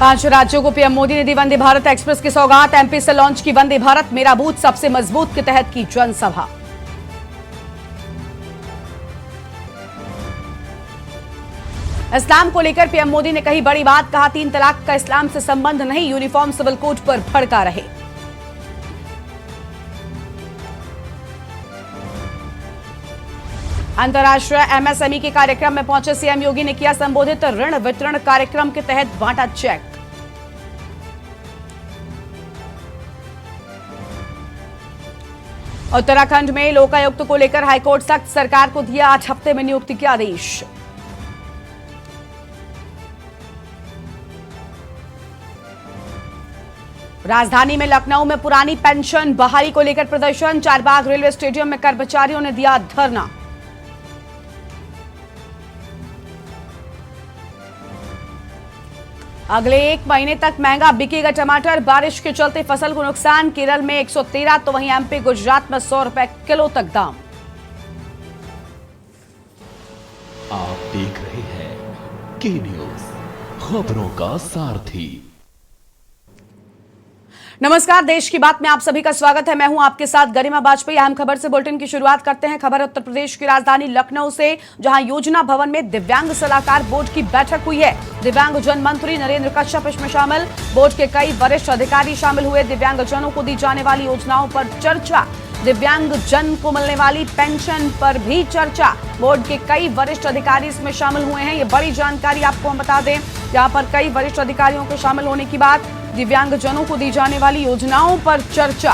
5 राज्यों को पीएम मोदी ने दी वंदे भारत एक्सप्रेस की सौगात। एमपी से लॉन्च की वंदे भारत मेरा बूथ सबसे मजबूत के तहत की जनसभा। इस्लाम को लेकर पीएम मोदी ने कही बड़ी बात, कहा 3 तलाक का इस्लाम से संबंध नहीं, यूनिफॉर्म सिविल कोड पर भड़का रहे। अंतर्राष्ट्रीय एमएसएमई के कार्यक्रम में पहुंचे सीएम योगी ने किया संबोधित, ऋण वितरण कार्यक्रम के तहत बांटा चेक। उत्तराखंड में लोकायुक्त को लेकर हाईकोर्ट सख्त, सरकार को दिया 8 हफ्ते में नियुक्ति के आदेश। राजधानी में लखनऊ में पुरानी पेंशन बहाली को लेकर प्रदर्शन, चारबाग रेलवे स्टेडियम में कर्मचारियों ने दिया धरना। अगले 1 महीने तक महंगा बिकेगा टमाटर, बारिश के चलते फसल को नुकसान, केरल में 113 तो वहीं एमपी गुजरात में 100 रुपए किलो तक दाम। आप देख रहे हैं के न्यूज, खबरों का सारथी। नमस्कार, देश की बात में आप सभी का स्वागत है। मैं हूं आपके साथ गरिमा बाजपेयी। अहम खबर से बुलेटिन की शुरुआत करते हैं। खबर उत्तर प्रदेश की राजधानी लखनऊ से, जहां योजना भवन में दिव्यांग सलाहकार बोर्ड की बैठक हुई है। दिव्यांग जन मंत्री नरेंद्र कश्यप इसमें शामिल, बोर्ड के कई वरिष्ठ अधिकारी शामिल हुए। दिव्यांग जनों को दी जाने वाली योजनाओं पर चर्चा, दिव्यांग जन को मिलने वाली पेंशन पर भी चर्चा। बोर्ड के कई वरिष्ठ अधिकारी इसमें शामिल हुए हैं। ये बड़ी जानकारी आपको हम बता दें, यहाँ पर कई वरिष्ठ अधिकारियों के शामिल होने की बात। दिव्यांग जनों को दी जाने वाली योजनाओं पर चर्चा।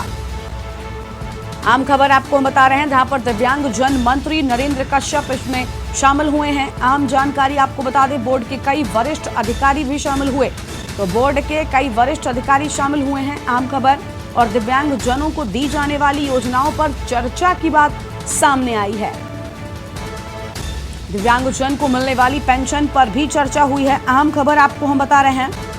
आम खबर आपको हम बता रहे हैं, जहां पर दिव्यांग जन मंत्री नरेंद्र कश्यप इसमें शामिल हुए हैं। आम जानकारी आपको बता दें, बोर्ड के कई वरिष्ठ अधिकारी भी शामिल हुए। तो बोर्ड के कई वरिष्ठ अधिकारी शामिल हुए हैं। आम खबर और दिव्यांग जनों को दी जाने वाली योजनाओं पर चर्चा की बात सामने आई है। दिव्यांग जन को मिलने वाली पेंशन पर भी चर्चा हुई है। अहम खबर आपको हम बता रहे हैं।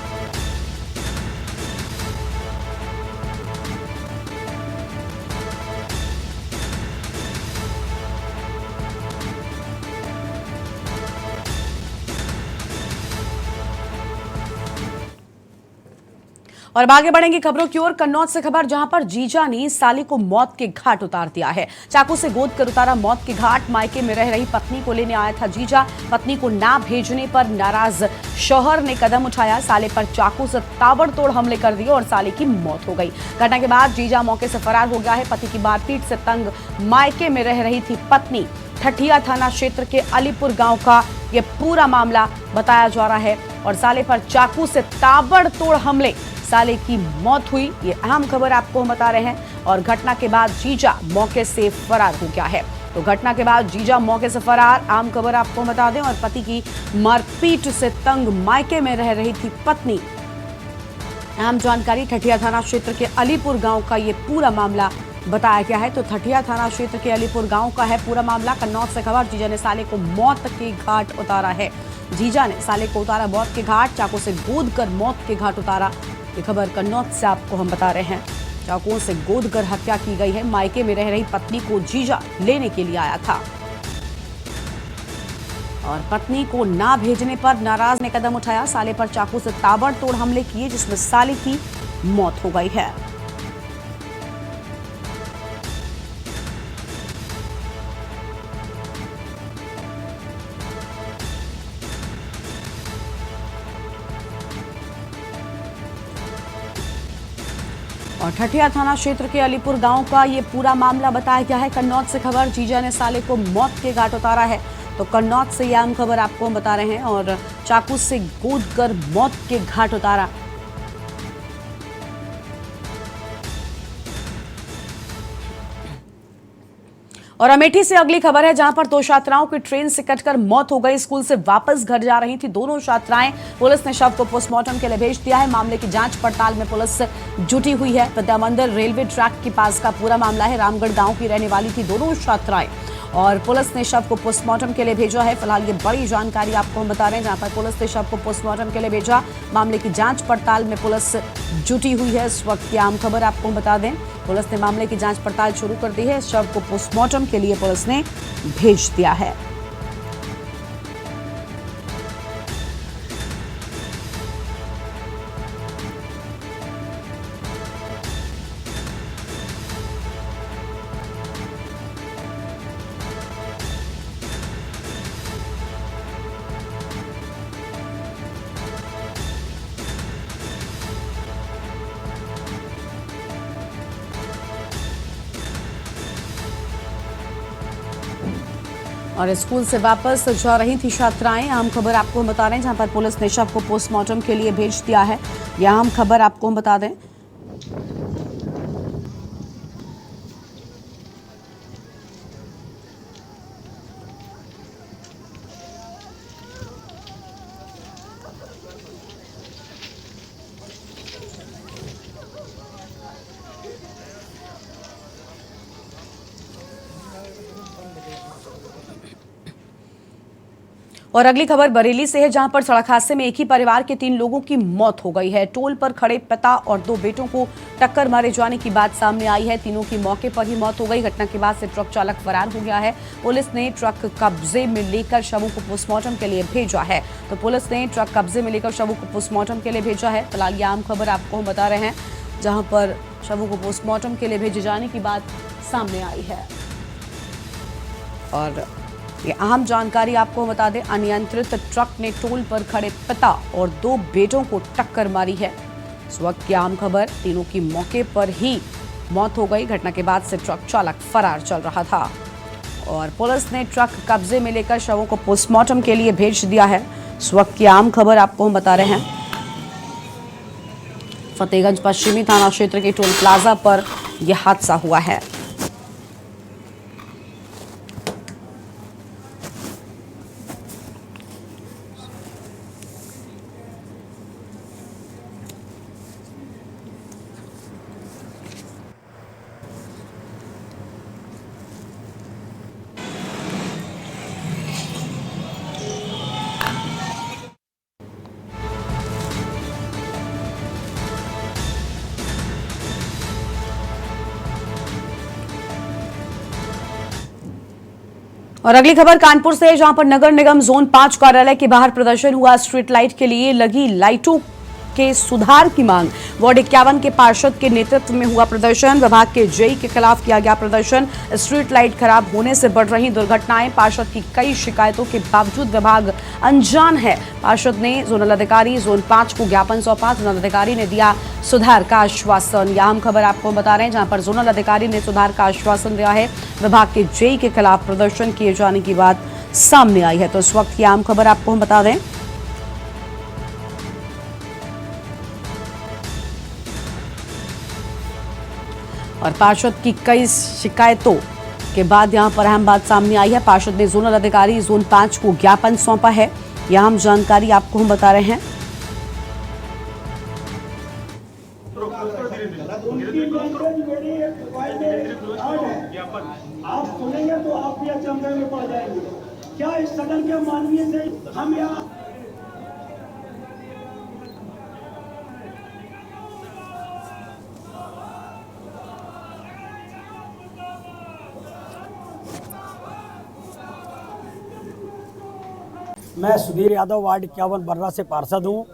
और अब आगे बढ़ेंगे खबरों की ओर। कन्नौज से खबर, जहां पर जीजा ने साली को मौत के घाट उतार दिया है। चाकू से गोद कर उतारा मौत के घाट। मायके में रह रही पत्नी को लेने आया था जीजा। पत्नी को ना भेजने पर नाराज शौहर ने कदम उठाया, साले पर चाकू से ताबड़तोड़ हमले कर दिए और साले की मौत हो गई। घटना के बाद जीजा मौके से फरार हो गया है। पति की मारपीट से तंग मायके में रह रही थी पत्नी। ठठिया थाना क्षेत्र के अलीपुर गांव का यह पूरा मामला बताया जा रहा है और साले पर चाकू से ताबड़तोड़ हमले, साले की मौत हुई। ये अहम खबर आपको हम बता रहे हैं। और घटना के बाद जीजा मौके से फरार हो गया है। तो घटना के बाद जीजा मौके से फरार, आम खबर आपको बता दें। और पति की मारपीट से तंग मायके में रह रही थी पत्नी। अहम जानकारी, ठठिया थाना क्षेत्र के अलीपुर गांव का ये पूरा मामला बताया गया है। तो ठठिया थाना क्षेत्र के अलीपुर गांव का है पूरा मामला। कन्नौज से खबर, जीजा ने साले को मौत के घाट उतारा है। जीजा ने साले को उतारा मौत के घाट, चाकू से गोद कर मौत के घाट उतारा। ये खबर कन्नौज से आपको हम बता रहे हैं। चाकुओं से गोद कर हत्या की गई है। मायके में रह रही पत्नी को जीजा लेने के लिए आया था और पत्नी को ना भेजने पर नाराज ने कदम उठाया, साले पर चाकू से ताबड़तोड़ हमले किए, जिसमें साले की मौत हो गई है। और ठठिया थाना क्षेत्र के अलीपुर गांव का ये पूरा मामला बताया गया है। कन्नौज से खबर, जीजा ने साले को मौत के घाट उतारा है। तो कन्नौज से यह आम खबर आपको हम बता रहे हैं। और चाकू से गोद कर मौत के घाट उतारा। और अमेठी से अगली खबर है, जहां पर 2 छात्राओं की ट्रेन से कटकर मौत हो गई। स्कूल से वापस घर जा रही थी दोनों छात्राएं। पुलिस ने शव को पोस्टमार्टम के लिए भेज दिया है। मामले की जांच पड़ताल में पुलिस जुटी हुई है। विद्या मंदिर रेलवे ट्रैक के पास का पूरा मामला है। रामगढ़ गांव की रहने वाली थी दोनों छात्राएं और पुलिस ने शव को पोस्टमार्टम के लिए भेजा है। फिलहाल ये बड़ी जानकारी आपको हम बता रहे हैं, जहां पर पुलिस ने शव को पोस्टमार्टम के लिए भेजा। मामले की जांच पड़ताल में पुलिस जुटी हुई है। इस वक्त की आम खबर आपको हम बता दें, पुलिस ने मामले की जांच पड़ताल शुरू कर दी है। शव को पोस्टमार्टम के लिए पुलिस ने भेज दिया है। और स्कूल से वापस जा रही थी छात्राएं। अहम खबर आपको हम बता रहे हैं, जहां पर पुलिस ने शव को पोस्टमार्टम के लिए भेज दिया है। यह अहम खबर आपको हम बता दें। और अगली खबर बरेली से है, जहां पर सड़क हादसे में एक ही परिवार के 3 लोगों की मौत हो गई है। टोल पर खड़े पिता और 2 बेटों को टक्कर मारे जाने की बात सामने आई है। तीनों की मौके पर ही मौत हो गई। घटना के बाद से ट्रक चालक फरार हो गया है। पुलिस ने ट्रक कब्जे में लेकर शवों को पोस्टमार्टम के लिए भेजा है। तो पुलिस ने ट्रक कब्जे में लेकर शवों को पोस्टमार्टम के लिए भेजा है। फिलहाल ये आम खबर आपको हम बता रहे हैं, जहां पर शवों को पोस्टमार्टम के लिए भेजे जाने की बात सामने आई है। और ये अहम जानकारी आपको बता दें, अनियंत्रित ट्रक ने टोल पर खड़े पिता और 2 बेटों को टक्कर मारी है। इस वक्त की अहम खबर, तीनों की मौके पर ही मौत हो गई। घटना के बाद से ट्रक चालक फरार चल रहा था और पुलिस ने ट्रक कब्जे में लेकर शवों को पोस्टमार्टम के लिए भेज दिया है। इस वक्त की अहम खबर आपको हम बता रहे हैं, फतेहगंज पश्चिमी थाना क्षेत्र के टोल प्लाजा पर यह हादसा हुआ है। और अगली खबर कानपुर से है, जहां पर नगर निगम जोन 5 कार्यालय के बाहर प्रदर्शन हुआ। स्ट्रीट लाइट के लिए लगी लाइटों के सुधार की मांग। वार्ड 51 के पार्षद के नेतृत्व में हुआ प्रदर्शन। विभाग के जेई के खिलाफ किया गया प्रदर्शन। स्ट्रीट लाइट खराब होने से बढ़ रही दुर्घटनाएं। पार्षद की कई शिकायतों के बावजूद विभाग अनजान है। पार्षद ने जोनल अधिकारी जोन 5 को ज्ञापन सौंपा। जोनल अधिकारी ने दिया सुधार का आश्वासन। यह हम खबर आपको बता रहे हैं, जहां पर जोनल अधिकारी ने सुधार का आश्वासन दिया है। विभाग के जेई के खिलाफ प्रदर्शन किए जाने की बात सामने आई है। तो इस वक्त की आम खबर आपको हम बता दें, और पार्षद की कई शिकायतों के बाद यहां पर अहम बात सामने आई है। पार्षद ने जोनल अधिकारी जोन 5 को ज्ञापन सौंपा है। यह हम जानकारी आपको हम बता रहे हैं। आप सुनेंगे तो आप भी अचंभे में पड़ जाएंगे। क्या इस सदन के मानवीय से हम यहाँ मैं सुधीर यादव वार्ड 51 बर्रा से पार्षद हूँ।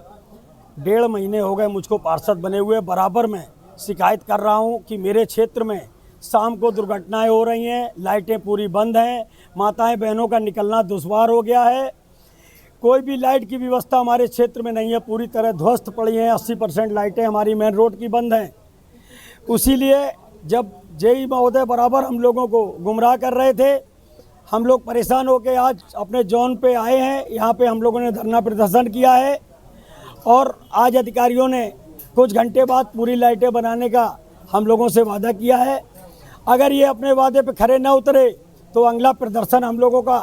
1.5 महीने हो गए मुझको पार्षद बने हुए। बराबर मैं शिकायत कर रहा हूँ कि मेरे क्षेत्र में शाम को दुर्घटनाएं हो रही हैं, लाइटें पूरी बंद हैं, माताएं बहनों का निकलना दुश्वार हो गया है। कोई भी लाइट की व्यवस्था हमारे क्षेत्र में नहीं है, पूरी तरह ध्वस्त पड़ी हैं। 80% लाइटें हमारी मेन रोड की बंद हैं। उसीलिए जब जेई महोदय बराबर हम लोगों को गुमराह कर रहे थे, हम लोग परेशान होकर आज अपने जोन पे आए हैं। यहाँ पे हम लोगों ने धरना प्रदर्शन किया है और आज अधिकारियों ने कुछ घंटे बाद पूरी लाइटें बनाने का हम लोगों से वादा किया है। अगर ये अपने वादे पे खरे न उतरे तो अगला प्रदर्शन हम लोगों का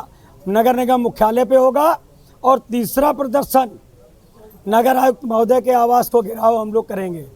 नगर निगम मुख्यालय पे होगा और तीसरा प्रदर्शन नगर आयुक्त महोदय के आवास को घेराव हम लोग करेंगे।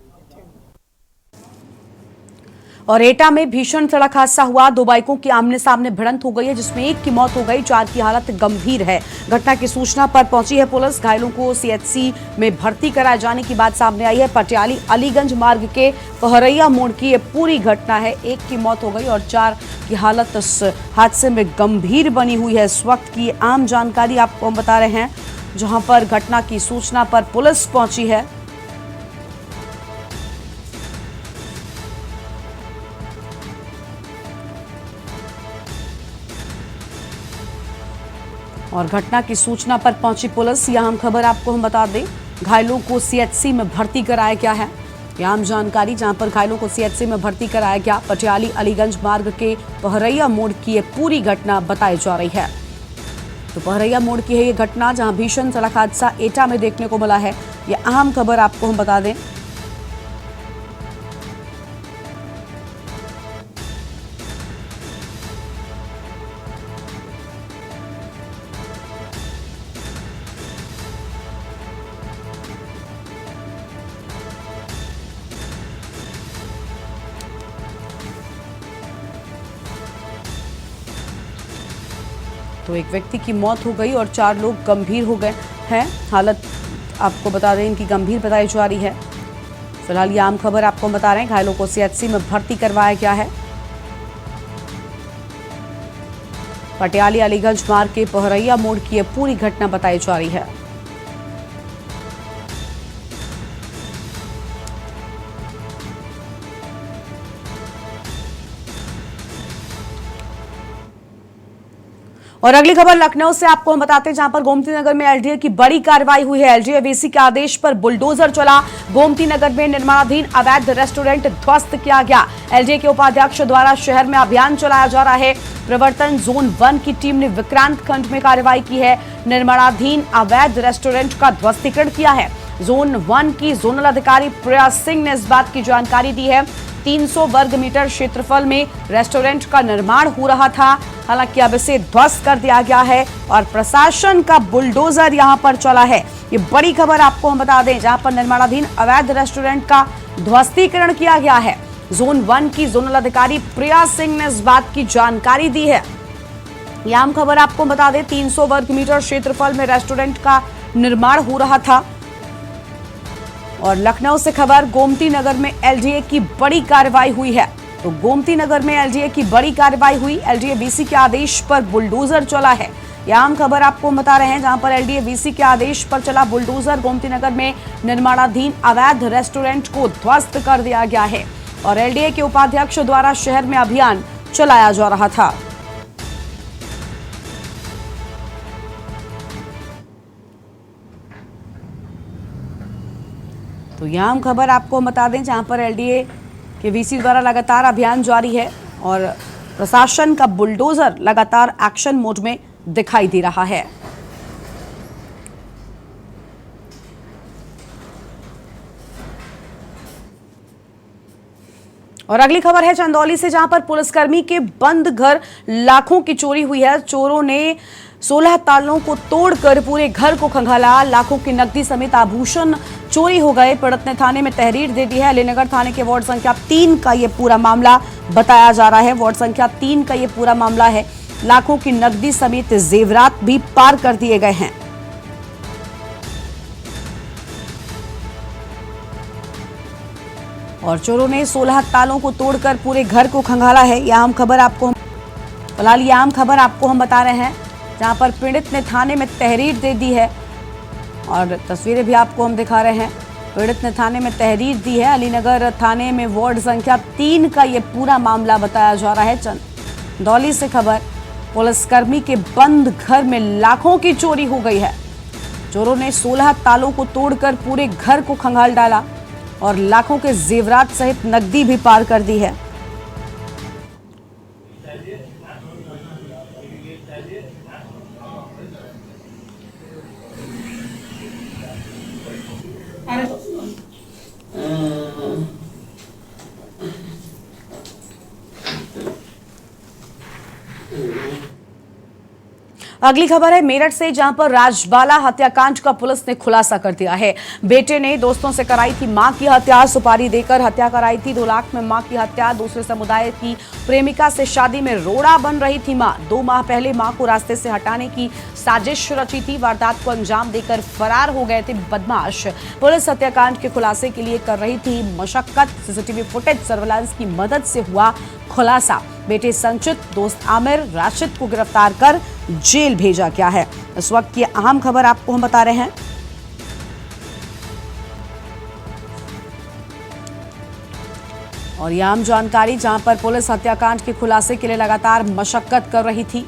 और एटा में भीषण सड़क हादसा हुआ। 2 बाइकों की आमने सामने भिड़ंत हो गई है, जिसमें एक की मौत हो गई, 4 की हालत गंभीर है। घटना की सूचना पर पहुंची है पुलिस। घायलों को सीएचसी में भर्ती कराए जाने की बात सामने आई है। पटियाली अलीगंज मार्ग के पहरैया मोड़ की ये पूरी घटना है। 1 की मौत हो गई और 4 की हालत इस हादसे में गंभीर बनी हुई है। इस वक्त की आम जानकारी आपको हम बता रहे हैं, जहां पर घटना की सूचना पर पुलिस पहुंची है। और घटना की सूचना पर पहुंची पुलिस। यह हम खबर आपको हम बता दें, घायलों को सीएचसी में भर्ती कराया गया है। यह आम जानकारी, जहां पर घायलों को सीएचसी में भर्ती कराया गया। पटियाली अलीगंज मार्ग के पहरैया मोड़ की ये पूरी घटना बताई जा रही है। तो पहरैया मोड़ की है ये घटना, जहां भीषण सड़क हादसा एटा में देखने को मिला है। ये अहम खबर आपको हम बता दें। तो एक व्यक्ति की मौत हो गई और 4 लोग गंभीर हो गए हैं। हालत आपको बता दें इनकी गंभीर बताई जा रही है। फिलहाल ये आम खबर आपको बता रहे हैं। घायलों को सीएचसी में भर्ती करवाया गया है। पटियाली अलीगंज मार्ग के पहरैया मोड़ की यह पूरी घटना बताई जा रही है। और अगली खबर लखनऊ से आपको हम बताते हैं, जहां पर गोमती नगर में एलडीए की बड़ी कार्रवाई हुई है। एलडीए वीसी के आदेश पर बुलडोजर चला। गोमती नगर में निर्माणाधीन अवैध रेस्टोरेंट ध्वस्त किया गया। एलडीए के उपाध्यक्ष द्वारा शहर में अभियान चलाया जा रहा है। प्रवर्तन जोन 1 की टीम ने विक्रांत खंड में कार्रवाई की है। निर्माणाधीन अवैध रेस्टोरेंट का ध्वस्तीकरण किया है। जोन 1 की जोनल अधिकारी प्रिया सिंह ने इस बात की जानकारी दी है। 300 वर्ग मीटर क्षेत्रफल में रेस्टोरेंट का निर्माण हो रहा था। हालांकि अब इसे ध्वस्त कर दिया गया है और प्रशासन का बुलडोजर यहां पर चला है। ये बड़ी खबर आपको हम बता दें, जहां पर निर्माणाधीन अवैध रेस्टोरेंट का ध्वस्तीकरण किया गया है। जोन 1 की जोनल अधिकारी प्रिया सिंह ने इस बात की जानकारी दी है। यह आम खबर आपको बता दें, 300 वर्ग मीटर क्षेत्रफल में रेस्टोरेंट का निर्माण हो रहा था। और लखनऊ से खबर, गोमती नगर में एलडीए की बड़ी कार्रवाई हुई है। तो गोमती नगर में एलडीए की बड़ी कार्रवाई हुई। एलडीए वीसी के आदेश पर बुलडोजर चला है। यह आम खबर आपको बता रहे हैं, जहां पर एलडीए वीसी के आदेश पर चला बुलडोजर। गोमती नगर में निर्माणाधीन अवैध रेस्टोरेंट को ध्वस्त कर दिया गया है और एलडीए के उपाध्यक्ष द्वारा शहर में अभियान चलाया जा रहा था। तो यह आम खबर आपको बता दें, जहां पर एलडीए के वीसी द्वारा लगातार अभियान जारी है और प्रशासन का बुलडोजर लगातार एक्शन मोड में दिखाई दे रहा है। और अगली खबर है चंदौली से, जहां पर पुलिसकर्मी के बंद घर लाखों की चोरी हुई है। चोरों ने 16 तालों को तोड़कर पूरे घर को खंगाला। लाखों की नकदी समेत आभूषण चोरी हो गए। पीड़ित ने थाने में तहरीर दे दी है। अलीनगर थाने के वार्ड संख्या 3 का ये पूरा मामला बताया जा रहा है। वार्ड संख्या 3 का ये पूरा मामला है। लाखों की नकदी समेत जेवरात भी पार कर दिए गए हैं। और चोरों ने 16 तालों को तोड़कर पूरे घर को खंगाला है। यह आम खबर आपको फिलहाल ये आम खबर आपको हम बता रहे हैं, जहां पर पीड़ित ने थाने में तहरीर दे दी है और तस्वीरें भी आपको हम दिखा रहे हैं। पीड़ित ने थाने में तहरीर दी है। अलीनगर थाने में वार्ड संख्या 3 का ये पूरा मामला बताया जा रहा है। चंदौली से खबर, पुलिसकर्मी के बंद घर में लाखों की चोरी हो गई है। चोरों ने 16 तालों को तोड़कर पूरे घर को खंगाल डाला और लाखों के जेवरात सहित नकदी भी पार कर दी है। अगली खबर है मेरठ से, जहां पर राजबाला हत्याकांड का पुलिस ने खुलासा कर दिया है। बेटे ने दोस्तों से कराई थी मां की हत्या, सुपारी देकर हत्या कराई थी। 2 लाख में मां की हत्या। दूसरे समुदाय की प्रेमिका से शादी में रोड़ा बन रही थी मां। 2 माह पहले मां को रास्ते से हटाने की साजिश रची थी। वारदात को अंजाम देकर फरार हो गए थे बदमाश। पुलिस हत्याकांड के खुलासे के लिए कर रही थी मशक्कत। सीसीटीवी फुटेज सर्विलांस की मदद से हुआ खुलासा। बेटे संचित, दोस्त आमिर, राशिद को गिरफ्तार कर जेल भेजा गया है। इस वक्त की अहम खबर आपको हम बता रहे हैं। और यह आम जानकारी, जहां पर पुलिस हत्याकांड के खुलासे के लिए लगातार मशक्कत कर रही थी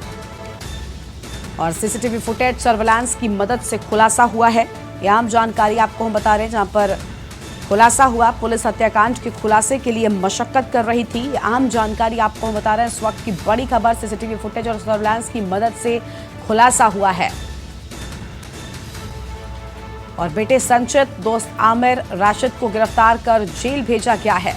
और सीसीटीवी फुटेज सर्विलांस की मदद से खुलासा हुआ है। यह आम जानकारी आपको हम बता रहे हैं, जहां पर खुलासा हुआ। पुलिस हत्याकांड के खुलासे के लिए मशक्कत कर रही थी। आम जानकारी आपको हम बता रहे हैं। इस वक्त की बड़ी खबर, सीसीटीवी फुटेज और सर्विलांस की मदद से खुलासा हुआ है। और बेटे संचित, दोस्त आमिर राशिद को गिरफ्तार कर जेल भेजा गया है।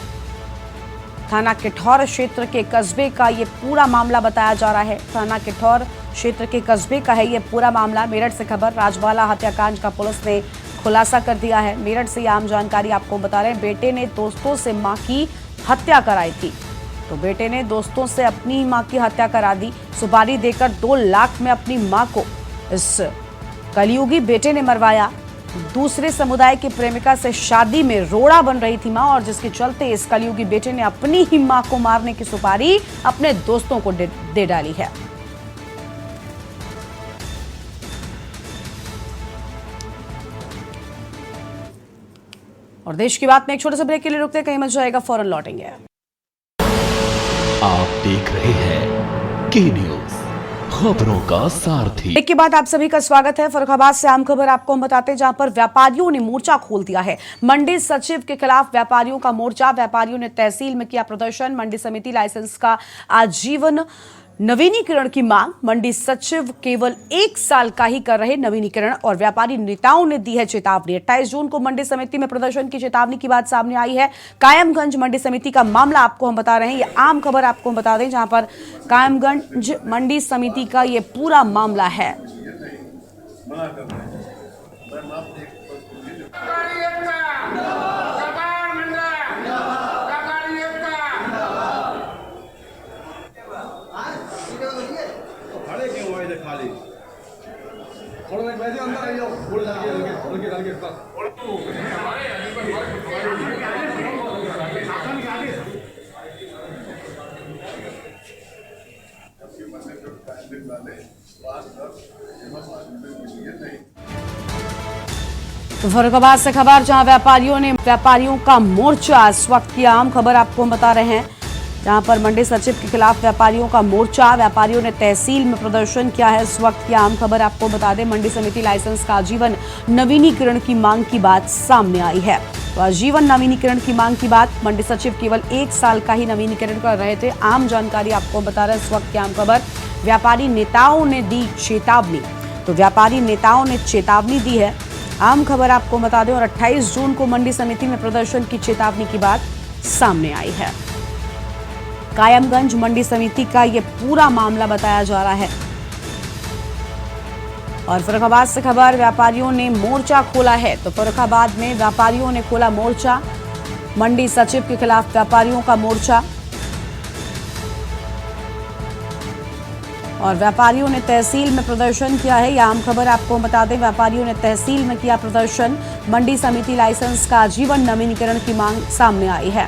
थाना किठौर क्षेत्र के कस्बे का ये पूरा मामला बताया जा रहा है। थाना किठौर क्षेत्र के कस्बे का है ये पूरा मामला। मेरठ से खबर, राजवाला हत्याकांड का पुलिस ने खुलासा कर दिया है। मेरठ से आम जानकारी आपको बता रहे हैं। बेटे ने दोस्तों से मां की हत्या कराई थी, तो बेटे ने दोस्तों से अपनी ही मां की हत्या करा दी। सुपारी देकर 2 लाख में अपनी मां को इस कलयुगी बेटे ने मरवाया। दूसरे समुदाय की प्रेमिका से शादी में रोड़ा बन रही थी मां, और जिसके चलते इस कलयुगी बेटे ने अपनी ही मां को मारने की सुपारी अपने दोस्तों को दे डाली है। और देश की बात में एक छोटे से ब्रेक के लिए रुकते हैं, कहीं मत जाएगा, फौरन लौटेंगे। आप देख रहे हैं के न्यूज, खबरों का सारथी। एक के बाद आप सभी का स्वागत है। फर्रुखाबाद से आम खबर आपको हम बताते हैं, जहां पर व्यापारियों ने मोर्चा खोल दिया है। मंडी सचिव के खिलाफ व्यापारियों का मोर्चा। व्यापारियों ने तहसील में किया प्रदर्शन। मंडी समिति लाइसेंस का आजीवन नवीनीकरण की मांग। मंडी सचिव केवल 1 साल का ही कर रहे नवीनीकरण, और व्यापारी नेताओं ने दी है चेतावनी। 28 जून को मंडी समिति में प्रदर्शन की चेतावनी की बात सामने आई है। कायमगंज मंडी समिति का मामला आपको हम बता रहे हैं, ये आम खबर आपको हम बता दें, जहां पर कायमगंज मंडी समिति का ये पूरा मामला है। तो फर्रुखाबाद से खबर, जहां व्यापारियों का मोर्चा। इस वक्त की आम खबर आपको हम बता रहे हैं, जहां पर मंडी सचिव के खिलाफ व्यापारियों का मोर्चा। व्यापारियों ने तहसील में प्रदर्शन किया है। इस वक्त की आम खबर आपको बता दें, मंडी समिति लाइसेंस का आजीवन नवीनीकरण की मांग की बात सामने आई है। तो आजीवन नवीनीकरण की मांग की बात, मंडी सचिव केवल 1 साल का ही नवीनीकरण कर रहे थे। आम जानकारी आपको बता रहे हैं, इस वक्त की आम खबर। व्यापारी नेताओं ने दी चेतावनी, तो व्यापारी नेताओं ने चेतावनी दी है। आम खबर आपको बता दें, और 28 जून को मंडी समिति में प्रदर्शन की चेतावनी की बात सामने आई है। कायमगंज मंडी समिति का ये पूरा मामला बताया जा रहा है। और फर्रुखाबाद से खबर, व्यापारियों ने मोर्चा खोला है। तो फर्रुखाबाद में व्यापारियों ने खोला मोर्चा। मंडी सचिव के खिलाफ व्यापारियों का मोर्चा, और व्यापारियों ने तहसील में प्रदर्शन किया है। यह आम खबर आपको बता दें, व्यापारियों ने तहसील में किया प्रदर्शन। मंडी समिति लाइसेंस का आजीवन नवीनीकरण की मांग सामने आई है।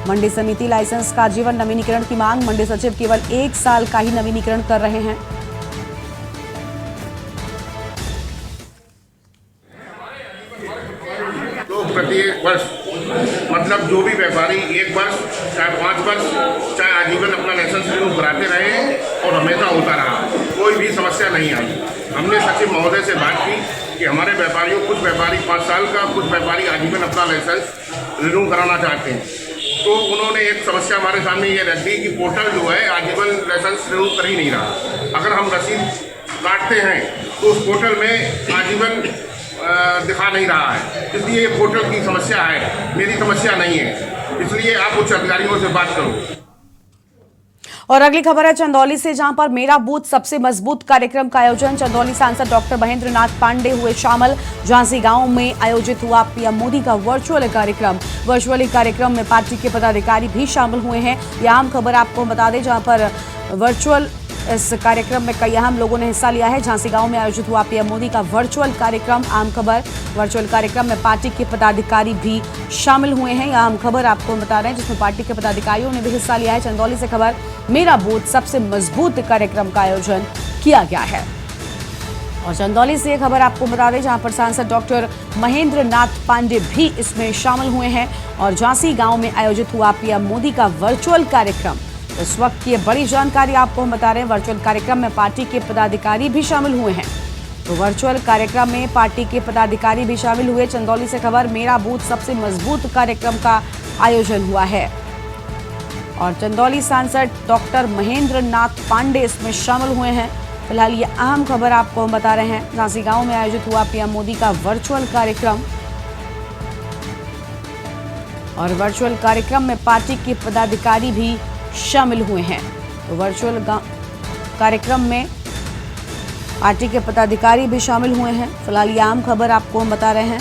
मंडी समिति लाइसेंस का आजीवन नवीनीकरण की मांग। मंडी सचिव केवल 1 साल का ही नवीनीकरण कर रहे हैं। तो प्रत्येक वर्ष मतलब जो भी व्यापारी 1 वर्ष, चाहे 5 वर्ष, चाहे आजीवन अपना लाइसेंस रिन्यू कराते रहे, और हमेशा होता रहा, कोई भी समस्या नहीं आई। हमने सचिव महोदय से बात की कि हमारे व्यापारियों, कुछ व्यापारी 5 साल का, कुछ व्यापारी आजीवन अपना लाइसेंस रिन्यू कराना चाहते हैं। तो उन्होंने एक समस्या हमारे सामने ये रख दी कि पोर्टल जो है आजीवन लाइसेंस रिन्यू कर ही नहीं रहा। अगर हम रसीद काटते हैं तो उस पोर्टल में आजीवन दिखा नहीं रहा है, इसलिए ये पोर्टल की समस्या है, मेरी समस्या नहीं है। इसलिए आप उच्च अधिकारियों से बात करो। और अगली खबर है चंदौली से, जहां पर मेरा बूथ सबसे मजबूत कार्यक्रम का आयोजन। चंदौली सांसद डॉक्टर महेंद्र नाथ पांडे हुए शामिल। झांसी गांव में आयोजित हुआ पीएम मोदी का वर्चुअल कार्यक्रम। वर्चुअली कार्यक्रम में पार्टी के पदाधिकारी भी शामिल हुए हैं। यह आम खबर आपको बता दें, जहां पर वर्चुअल इस कार्यक्रम में कई अहम लोगों ने हिस्सा लिया है। झांसी गांव में आयोजित हुआ पीएम मोदी का वर्चुअल कार्यक्रम। आम खबर, वर्चुअल कार्यक्रम में पार्टी के पदाधिकारी भी शामिल हुए हैं। यह आम खबर आपको बता रहे हैं, जिसमें पार्टी के पदाधिकारियों ने भी हिस्सा लिया है। चंदौली से खबर, मेरा बूथ सबसे मजबूत कार्यक्रम का आयोजन किया गया है। और चंदौली से खबर आपको बता दें, जहां पर सांसद डॉक्टर महेंद्र नाथ पांडे भी इसमें शामिल हुए हैं। और झांसी गांव में आयोजित हुआ पीएम मोदी का वर्चुअल कार्यक्रम। इस वक्त की बड़ी जानकारी आपको हम बता रहे हैं। वर्चुअल कार्यक्रम में पार्टी के पदाधिकारी भी शामिल हुए हैं। तो वर्चुअल कार्यक्रम में पार्टी के पदाधिकारी भी शामिल हुए। चंदौली से खबर, मेरा बूथ सबसे मजबूत कार्यक्रम का आयोजन हुआ है। और चंदौली सांसद डॉक्टर महेंद्र नाथ पांडे इसमें शामिल हुए हैं। फिलहाल ये अहम खबर आपको हम बता रहे हैं। झांसी गांव में आयोजित हुआ पीएम मोदी का वर्चुअल कार्यक्रम और वर्चुअल कार्यक्रम में पार्टी के पदाधिकारी भी शामिल हुए हैं। तो वर्चुअल कार्यक्रम में पार्टी के पदाधिकारी भी शामिल हुए हैं। फिलहाल ये अहम खबर आपको हम बता रहे हैं।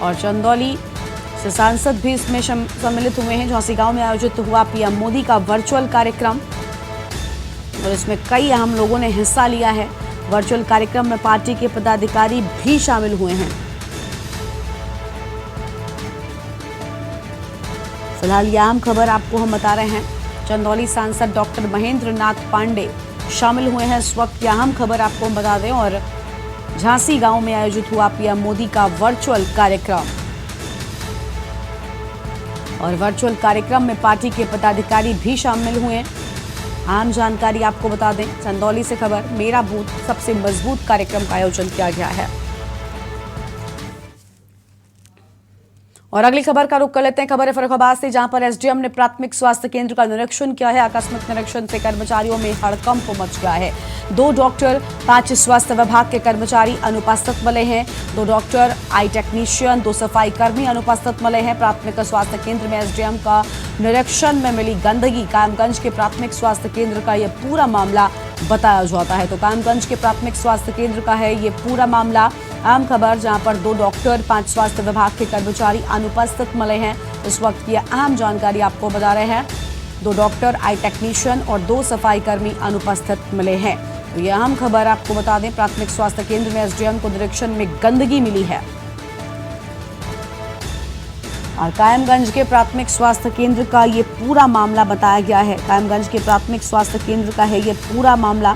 और चंदौली से सांसद भी इसमें सम्मिलित हुए हैं। झांसी गांव में आयोजित हुआ पीएम मोदी का वर्चुअल कार्यक्रम और इसमें कई अहम लोगों ने हिस्सा लिया है। वर्चुअल कार्यक्रम में पार्टी के पदाधिकारी भी शामिल हुए हैं। फिलहाल यह अहम खबर आपको हम बता रहे हैं। चंदौली सांसद डॉक्टर महेंद्र नाथ पांडे शामिल हुए हैं इस वक्त। यह अहम खबर आपको हम बता दें। और झांसी गांव में आयोजित हुआ पीएम मोदी का वर्चुअल कार्यक्रम और वर्चुअल कार्यक्रम में पार्टी के पदाधिकारी भी शामिल हुए। आम जानकारी आपको बता दें, चंदौली से खबर, मेरा बूथ सबसे मजबूत कार्यक्रम का आयोजन किया गया है। और अगली खबर का रुख कर लेते हैं। खबर है फर्रुखाबाद से, जहां पर एसडीएम ने प्राथमिक स्वास्थ्य केंद्र का निरीक्षण किया है। आकस्मिक निरीक्षण से कर्मचारियों में हड़कंप मच गया है। 2 डॉक्टर, 5 स्वास्थ्य विभाग के कर्मचारी अनुपस्थित मिले हैं। 2 डॉक्टर, आई टेक्नीशियन, 2 सफाई कर्मी अनुपस्थित मिले हैं। प्राथमिक स्वास्थ्य केंद्र में एसडीएम का निरीक्षण में मिली गंदगी। कायमगंज के प्राथमिक स्वास्थ्य केंद्र का यह पूरा मामला बताया जाता है। तो कायमगंज के प्राथमिक स्वास्थ्य केंद्र का है ये पूरा मामला। आम खबर, जहां पर 2 डॉक्टर, 5 स्वास्थ्य विभाग के कर्मचारी अनुपस्थित मिले हैं। इस वक्त ये अहम जानकारी आपको बता रहे हैं। 2 डॉक्टर, आई टेक्नीशियन और 2 सफाई कर्मी अनुपस्थित मिले हैं। तो ये अहम खबर आपको बता दें। प्राथमिक स्वास्थ्य केंद्र में एसडीएम को निरीक्षण में गंदगी मिली है। और कायमगंज के प्राथमिक स्वास्थ्य केंद्र का ये पूरा मामला बताया गया है। कायमगंज के प्राथमिक स्वास्थ्य केंद्र का है ये पूरा मामला।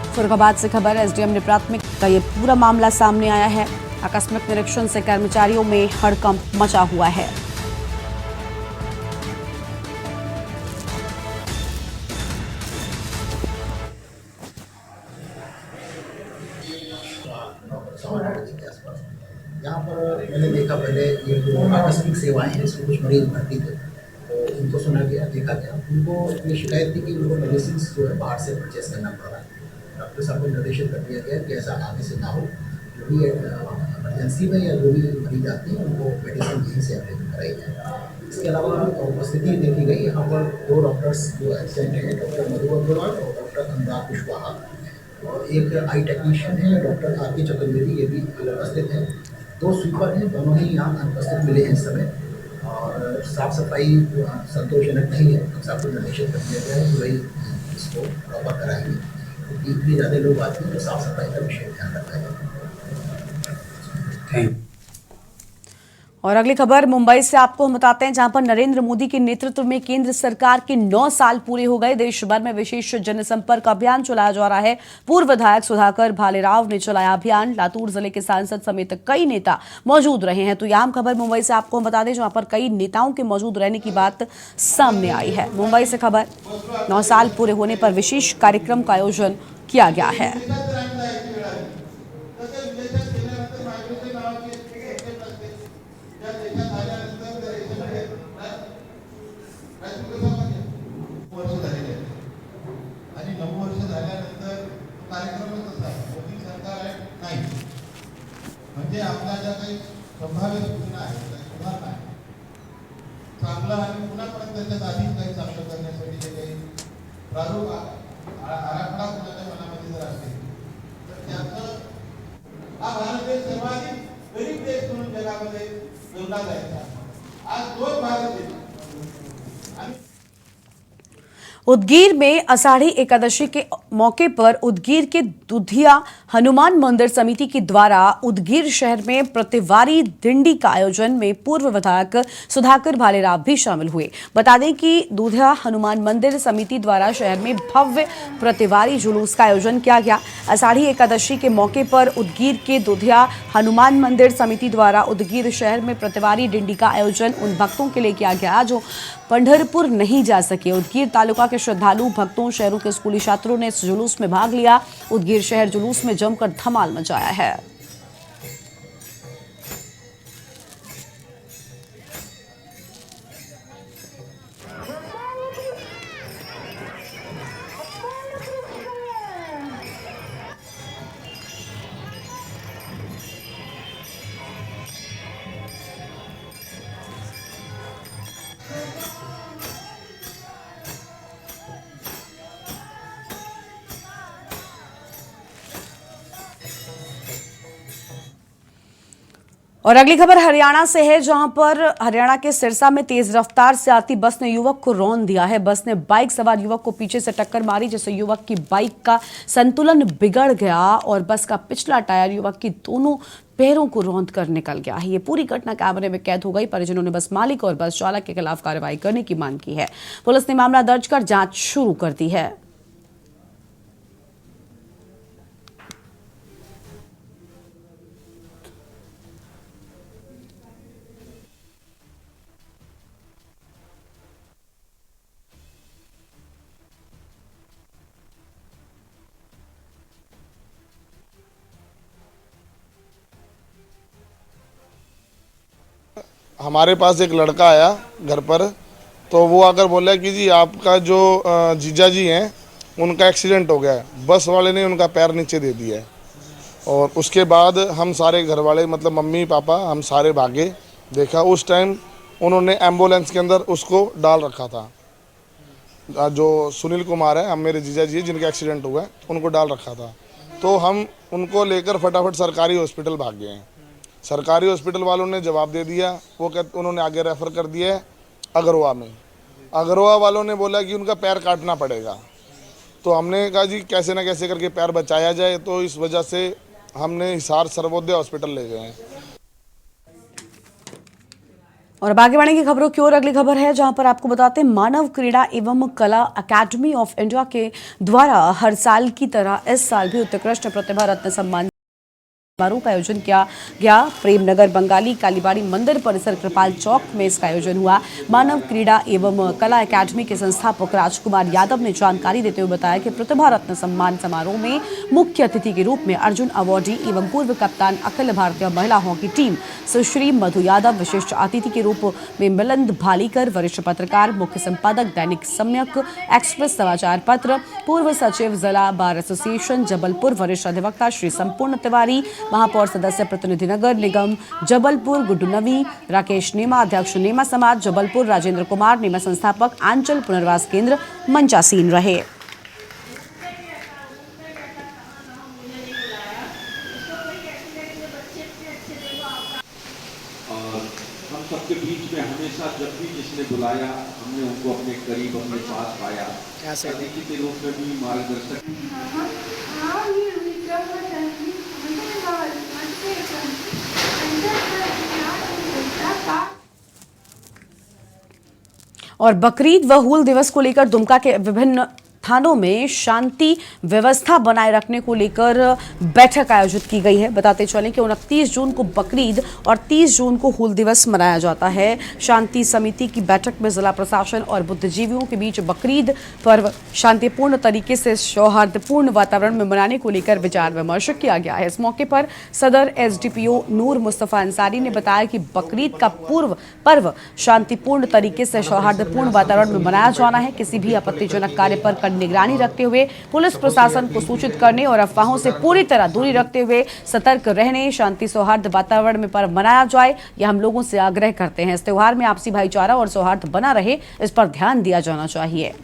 फर्रुखाबाद से खबर, एसडीएम ने प्राथमिक का ये पूरा मामला सामने आया है। आकस्मिक निरीक्षण से कर्मचारियों में हड़कंप मचा हुआ है। यहाँ पर मैंने देखा पहले ये जो आकस्मिक सेवाएं हैं, इसमें कुछ मरीज भर्ती थे, तो उनको सुना गया, देखा गया। उनको ये शिकायत थी कि उनको मेडिसिन जो है बाहर से परचेस करना पड़ रहा है। डॉक्टर साहब को निर्देशित कर दिया गया कि ऐसा आगे से ना हो। जो भी इमरजेंसी में या जो भी मरीज आते हैं उनको मेडिसिन यहीं से अवेलेबल कराई जाए। इसके अलावा उपस्थिति देखी गई यहाँ पर 2 डॉक्टर्स जो एब्सेंट हैं, डॉक्टर मधु अग्रवाल और डॉक्टर अनुराग कुशवाहा, और एक आई टेक्नीशियन है डॉक्टर आर के चतुर्वेदी, ये भी अनुपस्थित हैं। 2 स्वीपर हैं, दोनों ही यहाँ अनुपस्थित मिले हैं इस समय। और साफ सफाई संतोषजनक नहीं है, तो साहब को निर्देशित कर दिया गया है कि वही इसको प्रॉपर कराएंगे। क्योंकि इतने ज़्यादा लोग आते हैं तो साफ सफाई का विशेष ध्यान रखा जाए। Thank you. और अगली खबर मुंबई से आपको हम बताते हैं, जहां पर नरेंद्र मोदी के नेतृत्व में केंद्र सरकार के 9 साल पूरे हो गए। देश भर में विशेष जनसंपर्क अभियान चलाया जा रहा है। पूर्व विधायक सुधाकर भालेराव ने चलाया अभियान। लातूर जिले के सांसद समेत कई नेता मौजूद रहे हैं। तो यह आम खबर मुंबई से आपको हम बता दें, जहां पर कई नेताओं के मौजूद रहने की बात सामने आई है। मुंबई से खबर, 9 साल पूरे होने पर विशेष कार्यक्रम का आयोजन किया गया है। म्हणजे आपल्या ज्या काही संभाव्य सूचना आहेत त्या सुधारणा आहे चांगलं आणि पुन्हा परत त्याच्यात अधिक काही चांगलं करण्यासाठी जे काही प्रारूप आराखडा कुणाच्या मनामध्ये जर असेल तर त्याचं हा भारत देश सर्वाधिक गरीब देश म्हणून जगामध्ये जोडला जायचा। आज 2 भारत देश आणि उदगीर में आषाढ़ी एकादशी के मौके पर उदगीर के दुधिया हनुमान मंदिर समिति के द्वारा उदगीर शहर में प्रतिवारी दिंडी का आयोजन में पूर्व विधायक सुधाकर भालेराव भी शामिल हुए। बता दें कि दुधिया हनुमान मंदिर समिति द्वारा शहर में भव्य प्रतिवारी जुलूस का आयोजन किया गया। आषाढ़ी एकादशी के मौके पर उदगीर के दुधिया हनुमान मंदिर समिति द्वारा उदगीर शहर में प्रतिवारी दिंडी का आयोजन उन भक्तों के लिए किया गया जो पंढरपुर नहीं जा सके। उदगीर तालुका के श्रद्धालु भक्तों, शहरों के स्कूली छात्रों ने इस जुलूस में भाग लिया। उदगीर शहर जुलूस में जमकर धमाल मचाया है। और अगली खबर हरियाणा से है, जहां पर हरियाणा के सिरसा में तेज रफ्तार से आती बस ने युवक को रौंद दिया है। बस ने बाइक सवार युवक को पीछे से टक्कर मारी, जिससे युवक की बाइक का संतुलन बिगड़ गया और बस का पिछला टायर युवक की दोनों पैरों को रौंद कर निकल गया है। ये पूरी घटना कैमरे में कैद हो गई। परिजनों ने बस मालिक और बस चालक के खिलाफ कार्रवाई करने की मांग की है। पुलिस ने मामला दर्ज कर जांच शुरू कर दी है। हमारे पास एक लड़का आया घर पर, तो वो आकर बोला कि जी आपका जो जीजा जी हैं उनका एक्सीडेंट हो गया है, बस वाले ने उनका पैर नीचे दे दिया है। और उसके बाद हम सारे घर वाले मतलब मम्मी पापा हम सारे भागे, देखा उस टाइम उन्होंने एम्बुलेंस के अंदर उसको डाल रखा था। जो सुनील कुमार है, हम मेरे जीजा जी जिनका एक्सीडेंट हुआ है उनको डाल रखा था। तो हम उनको लेकर फटाफट सरकारी हॉस्पिटल भाग गए हैं। सरकारी हॉस्पिटल वालों ने जवाब दे दिया, उन्होंने आगे रेफ़र कर दिया है अगरवा में। अगरवा वालों ने बोला कि उनका पैर काटना पड़ेगा। तो हमने कहा जी कैसे ना कैसे करके पैर बचाया जाए, तो इस वजह से हमने हिसार सर्वोदय हॉस्पिटल ले गए हैं। और अब आगे बढ़ेंगे खबरों की ओर। अगली खबर है, जहां पर आपको बताते हैं मानव क्रीड़ा एवं कला अकादमी ऑफ इंडिया के द्वारा हर साल की तरह इस साल भी उत्कृष्ट प्रतिभा रत्न सम्मान समारोह का आयोजन किया गया। प्रेमनगर बंगाली कालीबाड़ी मंदिर परिसर कृपाल चौक में इसका आयोजन हुआ। मानव क्रीड़ा एवं कला अकादमी के संस्थापक राजकुमार यादव ने जानकारी देते हुए बताया कि प्रतिभा रत्न सम्मान समारोह में मुख्य अतिथि के रूप में अर्जुन अवार्डी एवं पूर्व कप्तान अखिल भारतीय महिला हॉकी टीम सुश्री मधु यादव, विशिष्ट अतिथि के रूप में मिलिंद भालीकर, वरिष्ठ पत्रकार, मुख्य संपादक दैनिक सम्यक एक्सप्रेस समाचार पत्र, पूर्व सचिव जिला बार एसोसिएशन जबलपुर, वरिष्ठ अधिवक्ता श्री संपूर्ण तिवारी, महापौर सदस्य प्रतिनिधि नगर निगम जबलपुर गुड्डू नवी, राकेश नेमा अध्यक्ष नेमा समाज जबलपुर, राजेंद्र कुमार नेमा संस्थापक आंचल पुनर्वास केंद्र मंचासीन रहे। और हम सबके बीच में हमेशा जब भी जिसने बुलाया हमने उनको अपने करीब अपने पास पाया, अतिथि के रूप में भी मार्गदर्शक। और बकरीद व हूल दिवस को लेकर दुमका के विभिन्न थानों में शांति व्यवस्था बनाए रखने को लेकर बैठक आयोजित की गई है। बताते चलें कि 29 जून को बकरीद और 30 जून को हूल दिवस मनाया जाता है। शांति समिति की बैठक में जिला प्रशासन और बुद्धिजीवियों के बीच बकरीद पर्व शांतिपूर्ण तरीके से सौहार्दपूर्ण वातावरण में मनाने को लेकर विचार विमर्श किया गया है। इस मौके पर सदर एसडीपीओ नूर मुस्तफा अंसारी ने बताया कि बकरीद का पूर्व पर्व शांतिपूर्ण तरीके से सौहार्दपूर्ण वातावरण में मनाया जाना है। किसी भी आपत्तिजनक कार्य पर निगरानी रखते हुए पुलिस प्रशासन को सूचित करने और अफवाहों से पूरी तरह दूरी रखते हुए सतर्क रहने, शांति सौहार्द वातावरण में पर्व मनाया जाए, यह हम लोगों से आग्रह करते हैं। इस त्योहार में आपसी भाईचारा और सौहार्द बना रहे, इस पर ध्यान दिया जाना चाहिए।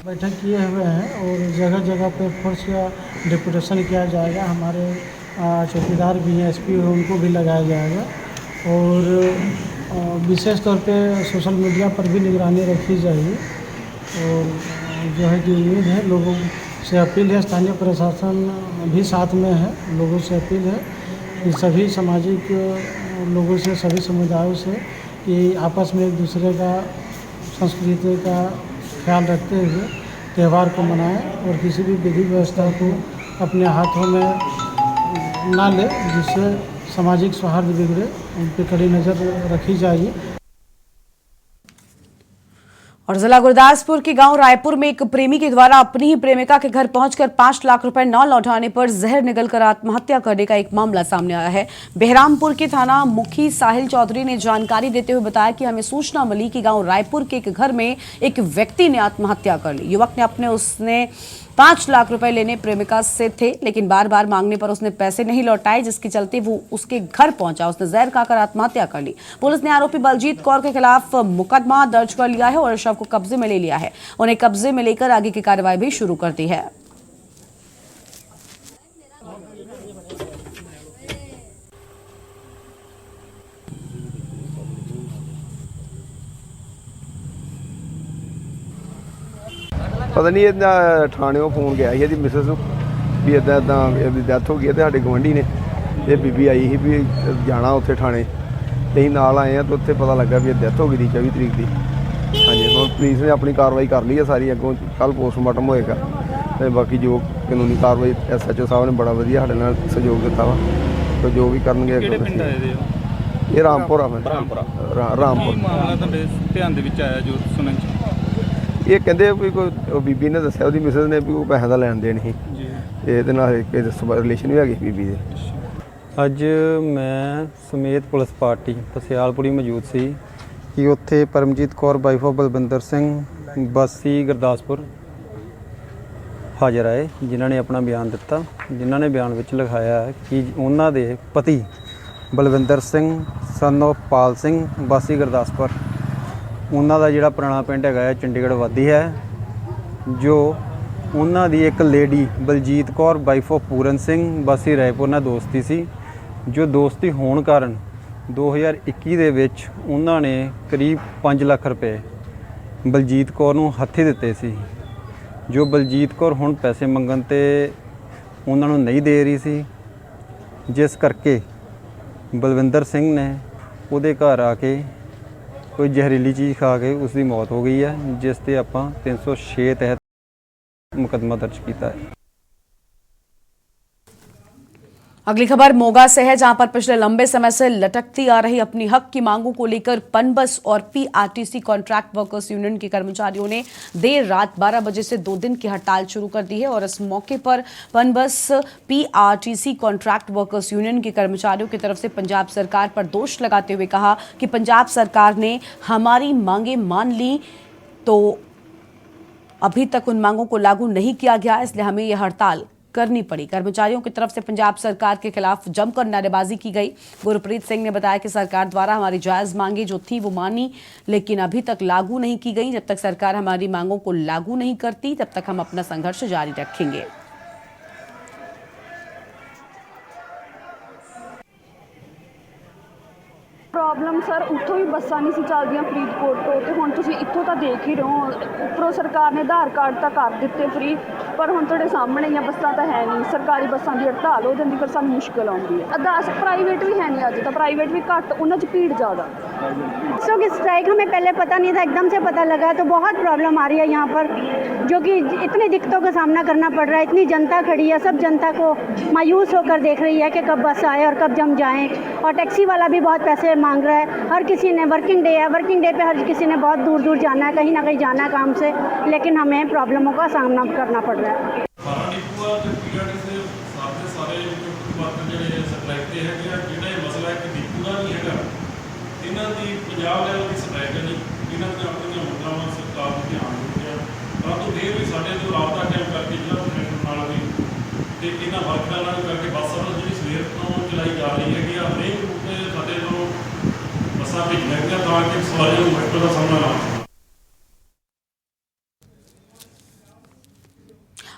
बैठक किए हुए हैं और जगह जगह पे फोर्स का डिप्यूटेशन किया जाएगा। हमारे चौकीदार भी हैं, एसपी उनको भी लगाया जाएगा और विशेष तौर पे सोशल मीडिया पर भी निगरानी रखी जाएगी। और जो है कि उम्मीद है, लोगों से अपील है, स्थानीय प्रशासन भी साथ में है, लोगों से अपील है कि सभी सामाजिक लोगों से, सभी समुदायों से कि आपस में एक दूसरे का संस्कृति का ख्याल रखते हुए त्यौहार को मनाएं और किसी भी विधि व्यवस्था को अपने हाथों में ना ले जिससे सामाजिक सौहार्द बिगड़े, उन पर कड़ी नज़र रखी जाएगी। और जिला गुरदासपुर के गांव रायपुर में एक प्रेमी के द्वारा अपनी ही प्रेमिका के घर पहुंचकर 5 लाख रुपए न लौटाने पर जहर निगलकर आत्महत्या करने का एक मामला सामने आया है। बहरामपुर के थाना मुखी साहिल चौधरी ने जानकारी देते हुए बताया कि हमें सूचना मिली कि गांव रायपुर के एक घर में एक व्यक्ति ने आत्महत्या कर ली। युवक ने उसने 5 लाख रुपए लेने प्रेमिका से थे, लेकिन बार बार मांगने पर उसने पैसे नहीं लौटाए, जिसके चलते वो उसके घर पहुंचा। उसने जहर खाकर आत्महत्या कर ली। पुलिस ने आरोपी बलजीत कौर के खिलाफ मुकदमा दर्ज कर लिया है और शव को कब्जे में ले लिया है। उन्हें कब्जे में लेकर आगे की कार्रवाई भी शुरू कर दी है। ਪਤਾ ਨਹੀਂ ਇਹਦਾ ਥਾਣਿਓਂ ਫੋਨ ਗਿਆ ਸੀ ਇਹਦੀ ਮਿਸਿਸ ਨੂੰ ਵੀ ਇੱਦਾਂ ਇੱਦਾਂ ਇਹਦੀ ਡੈਥ ਹੋ ਗਈ ਹੈ। ਤੇ ਸਾਡੇ ਗੁਆਂਢੀ ਨੇ ਇਹ ਬੀਬੀ ਆਈ ਸੀ ਵੀ ਜਾਣਾ ਉੱਥੇ ਥਾਣੇ, ਤੇ ਅਸੀਂ ਨਾਲ ਆਏ ਆ। ਤੇ ਉੱਥੇ ਪਤਾ ਲੱਗਾ ਵੀ ਇਹ ਡੈਥ ਹੋ ਗਈ ਦੀ 24 ਤਰੀਕ ਦੀ। ਹਾਂਜੀ, ਹੁਣ ਪੁਲਿਸ ਨੇ ਆਪਣੀ ਕਾਰਵਾਈ ਕਰ ਲਈ ਹੈ ਸਾਰੀ, ਅੱਗੋਂ ਕੱਲ੍ਹ ਪੋਸਟਮਾਰਟਮ ਹੋਏਗਾ। ਤੇ ਬਾਕੀ ਜੋ ਕਾਨੂੰਨੀ ਕਾਰਵਾਈ SHO ਸਾਹਿਬ ਨੇ ਬੜਾ ਵਧੀਆ ਸਾਡੇ ਨਾਲ ਸਹਿਯੋਗ ਦਿੱਤਾ ਵਾ, ਤੇ ਜੋ ਵੀ ਕਰਨਗੇ ਅੱਗੋਂ ਇਹ ਰਾਮਪੁਰ ਆ। ਮੈਂ ਰਾਮਪੁਰ ਮਾਮਲਾ ਤੁਹਾਡੇ ਧਿਆਨ ਦੇ ਵਿੱਚ ਆਇਆ ਜੋ ਸੁਣਨ ਚ? ਇਹ ਕਹਿੰਦੇ ਵੀ ਕੋਈ ਬੀਬੀ ਨੇ ਦੱਸਿਆ ਉਹਦੀ ਮਿਸਿਸ ਨੇ ਵੀ ਉਹ ਪੈਸੇ ਦਾ ਲੈਣ ਦੇਣ ਸੀ, ਇਹਦੇ ਨਾਲ ਰਿਲੇਸ਼ਨ ਵੀ ਹੈਗੀ ਬੀਬੀ ਦੇ। ਅੱਜ ਮੈਂ ਸਮੇਤ ਪੁਲਿਸ ਪਾਰਟੀ ਪਸਿਆਲਪੁਰੀ ਮੌਜੂਦ ਸੀ ਕਿ ਉੱਥੇ ਪਰਮਜੀਤ ਕੌਰ ਵਾਈਫ ਆਫ ਬਲਵਿੰਦਰ ਸਿੰਘ ਵਾਸੀ ਗੁਰਦਾਸਪੁਰ ਹਾਜ਼ਰ ਆਏ, ਜਿਨ੍ਹਾਂ ਨੇ ਆਪਣਾ ਬਿਆਨ ਦਿੱਤਾ, ਜਿਨ੍ਹਾਂ ਨੇ ਬਿਆਨ ਵਿੱਚ ਲਿਖਾਇਆ ਕਿ ਉਹਨਾਂ ਦੇ ਪਤੀ ਬਲਵਿੰਦਰ ਸਿੰਘ ਸਨ ਆਫ ਪਾਲ ਸਿੰਘ ਵਾਸੀ ਗੁਰਦਾਸਪੁਰ, ਉਹਨਾਂ ਦਾ ਜਿਹੜਾ ਪੁਰਾਣਾ ਪਿੰਡ ਹੈਗਾ ਹੈ ਚੰਡੀਗੜ੍ਹ ਵਾਦੀ ਹੈ, ਜੋ ਉਹਨਾਂ ਦੀ ਇੱਕ lady Baljit Kaur wife of Puran Singh ਵਾਸੀ ਰਾਏਪੁਰ ਨਾਲ ਦੋਸਤੀ ਸੀ, ਜੋ ਦੋਸਤੀ ਹੋਣ ਕਾਰਨ 2021 ਦੇ ਵਿੱਚ ਉਹਨਾਂ ਨੇ ਕਰੀਬ 5 ਲੱਖ ਰੁਪਏ ਬਲਜੀਤ ਕੌਰ ਨੂੰ ਹੱਥੀਂ ਦਿੱਤੇ ਸੀ, ਜੋ ਬਲਜੀਤ ਕੌਰ ਹੁਣ ਪੈਸੇ ਮੰਗਣ 'ਤੇ ਉਹਨਾਂ ਨੂੰ ਨਹੀਂ ਦੇ ਰਹੀ ਸੀ, ਜਿਸ ਕਰਕੇ ਬਲਵਿੰਦਰ ਸਿੰਘ ਨੇ ਉਹਦੇ ਘਰ ਆ ਕੇ ਕੋਈ ਜ਼ਹਿਰੀਲੀ ਚੀਜ਼ ਖਾ ਕੇ ਉਸ ਦੀ ਮੌਤ ਹੋ ਗਈ ਹੈ, ਜਿਸ ਤੇ ਆਪਾਂ 306 ਤਹਿਤ मुकदमा दर्ज किया है। अगली खबर मोगा से है, जहां पर पिछले लंबे समय से लटकती आ रही अपनी हक की मांगों को लेकर पनबस और PRTC कॉन्ट्रैक्ट वर्कर्स यूनियन के कर्मचारियों ने देर रात 12 बजे से 2 दिन की हड़ताल शुरू कर दी है। और इस मौके पर PUNBUS PRTC contract workers union के कर्मचारियों की तरफ से पंजाब सरकार पर दोष लगाते हुए कहा कि पंजाब सरकार ने हमारी मांगे मान ली, तो अभी तक उन मांगों को लागू नहीं किया गया, इसलिए हमें यह हड़ताल करनी पड़ी। कर्मचारियों की तरफ से पंजाब सरकार के खिलाफ जमकर नारेबाजी की गई। गुरप्रीत सिंह ने बताया कि सरकार द्वारा हमारी जायज मांगे जो थी वो मानी, लेकिन अभी तक लागू नहीं की गई। जब तक सरकार हमारी मांगों को लागू नहीं करती तब तक हम अपना संघर्ष जारी रखेंगे। प्रॉब्लम सर उत्थों भी बसां नहीं सी चलदियां फरीदकोट तो, ते हुण तुसीं इत्थों तां देख ही रहे हो, उपरों सरकार ने आधार कार्ड तां कर दित्ते फ्री, पर हुण तुहाडे सामने ही बसां तां है नहीं। सरकारी बसां दी हड़ताल हो जांदी, पर सानूं मुश्किल आउंदी है। अरदास प्राइवेट भी है नहीं, अज तां प्राइवेट भी घट, उन्हां च भीड़ ज़्यादा। बसों की स्ट्राइक हमें पहले पता नहीं था, एकदम से पता लगा, तो बहुत प्रॉब्लम आ रही है यहाँ पर, जो कि इतनी दिक्कतों का सामना करना पड़ रहा है। इतनी जनता खड़ी है, सब जनता को मायूस होकर देख रही है कि कब बस आए और कब जम जाएँ। और टैक्सी वाला भी बहुत पैसे मांग रहा है, हर किसी ने वर्किंग डे है, वर्किंग डे पे हर किसी ने बहुत दूर दूर जाना है, कहीं ना कहीं जाना है काम से, लेकिन हमें प्रॉब्लमों का सामना करना पड़ रहा है।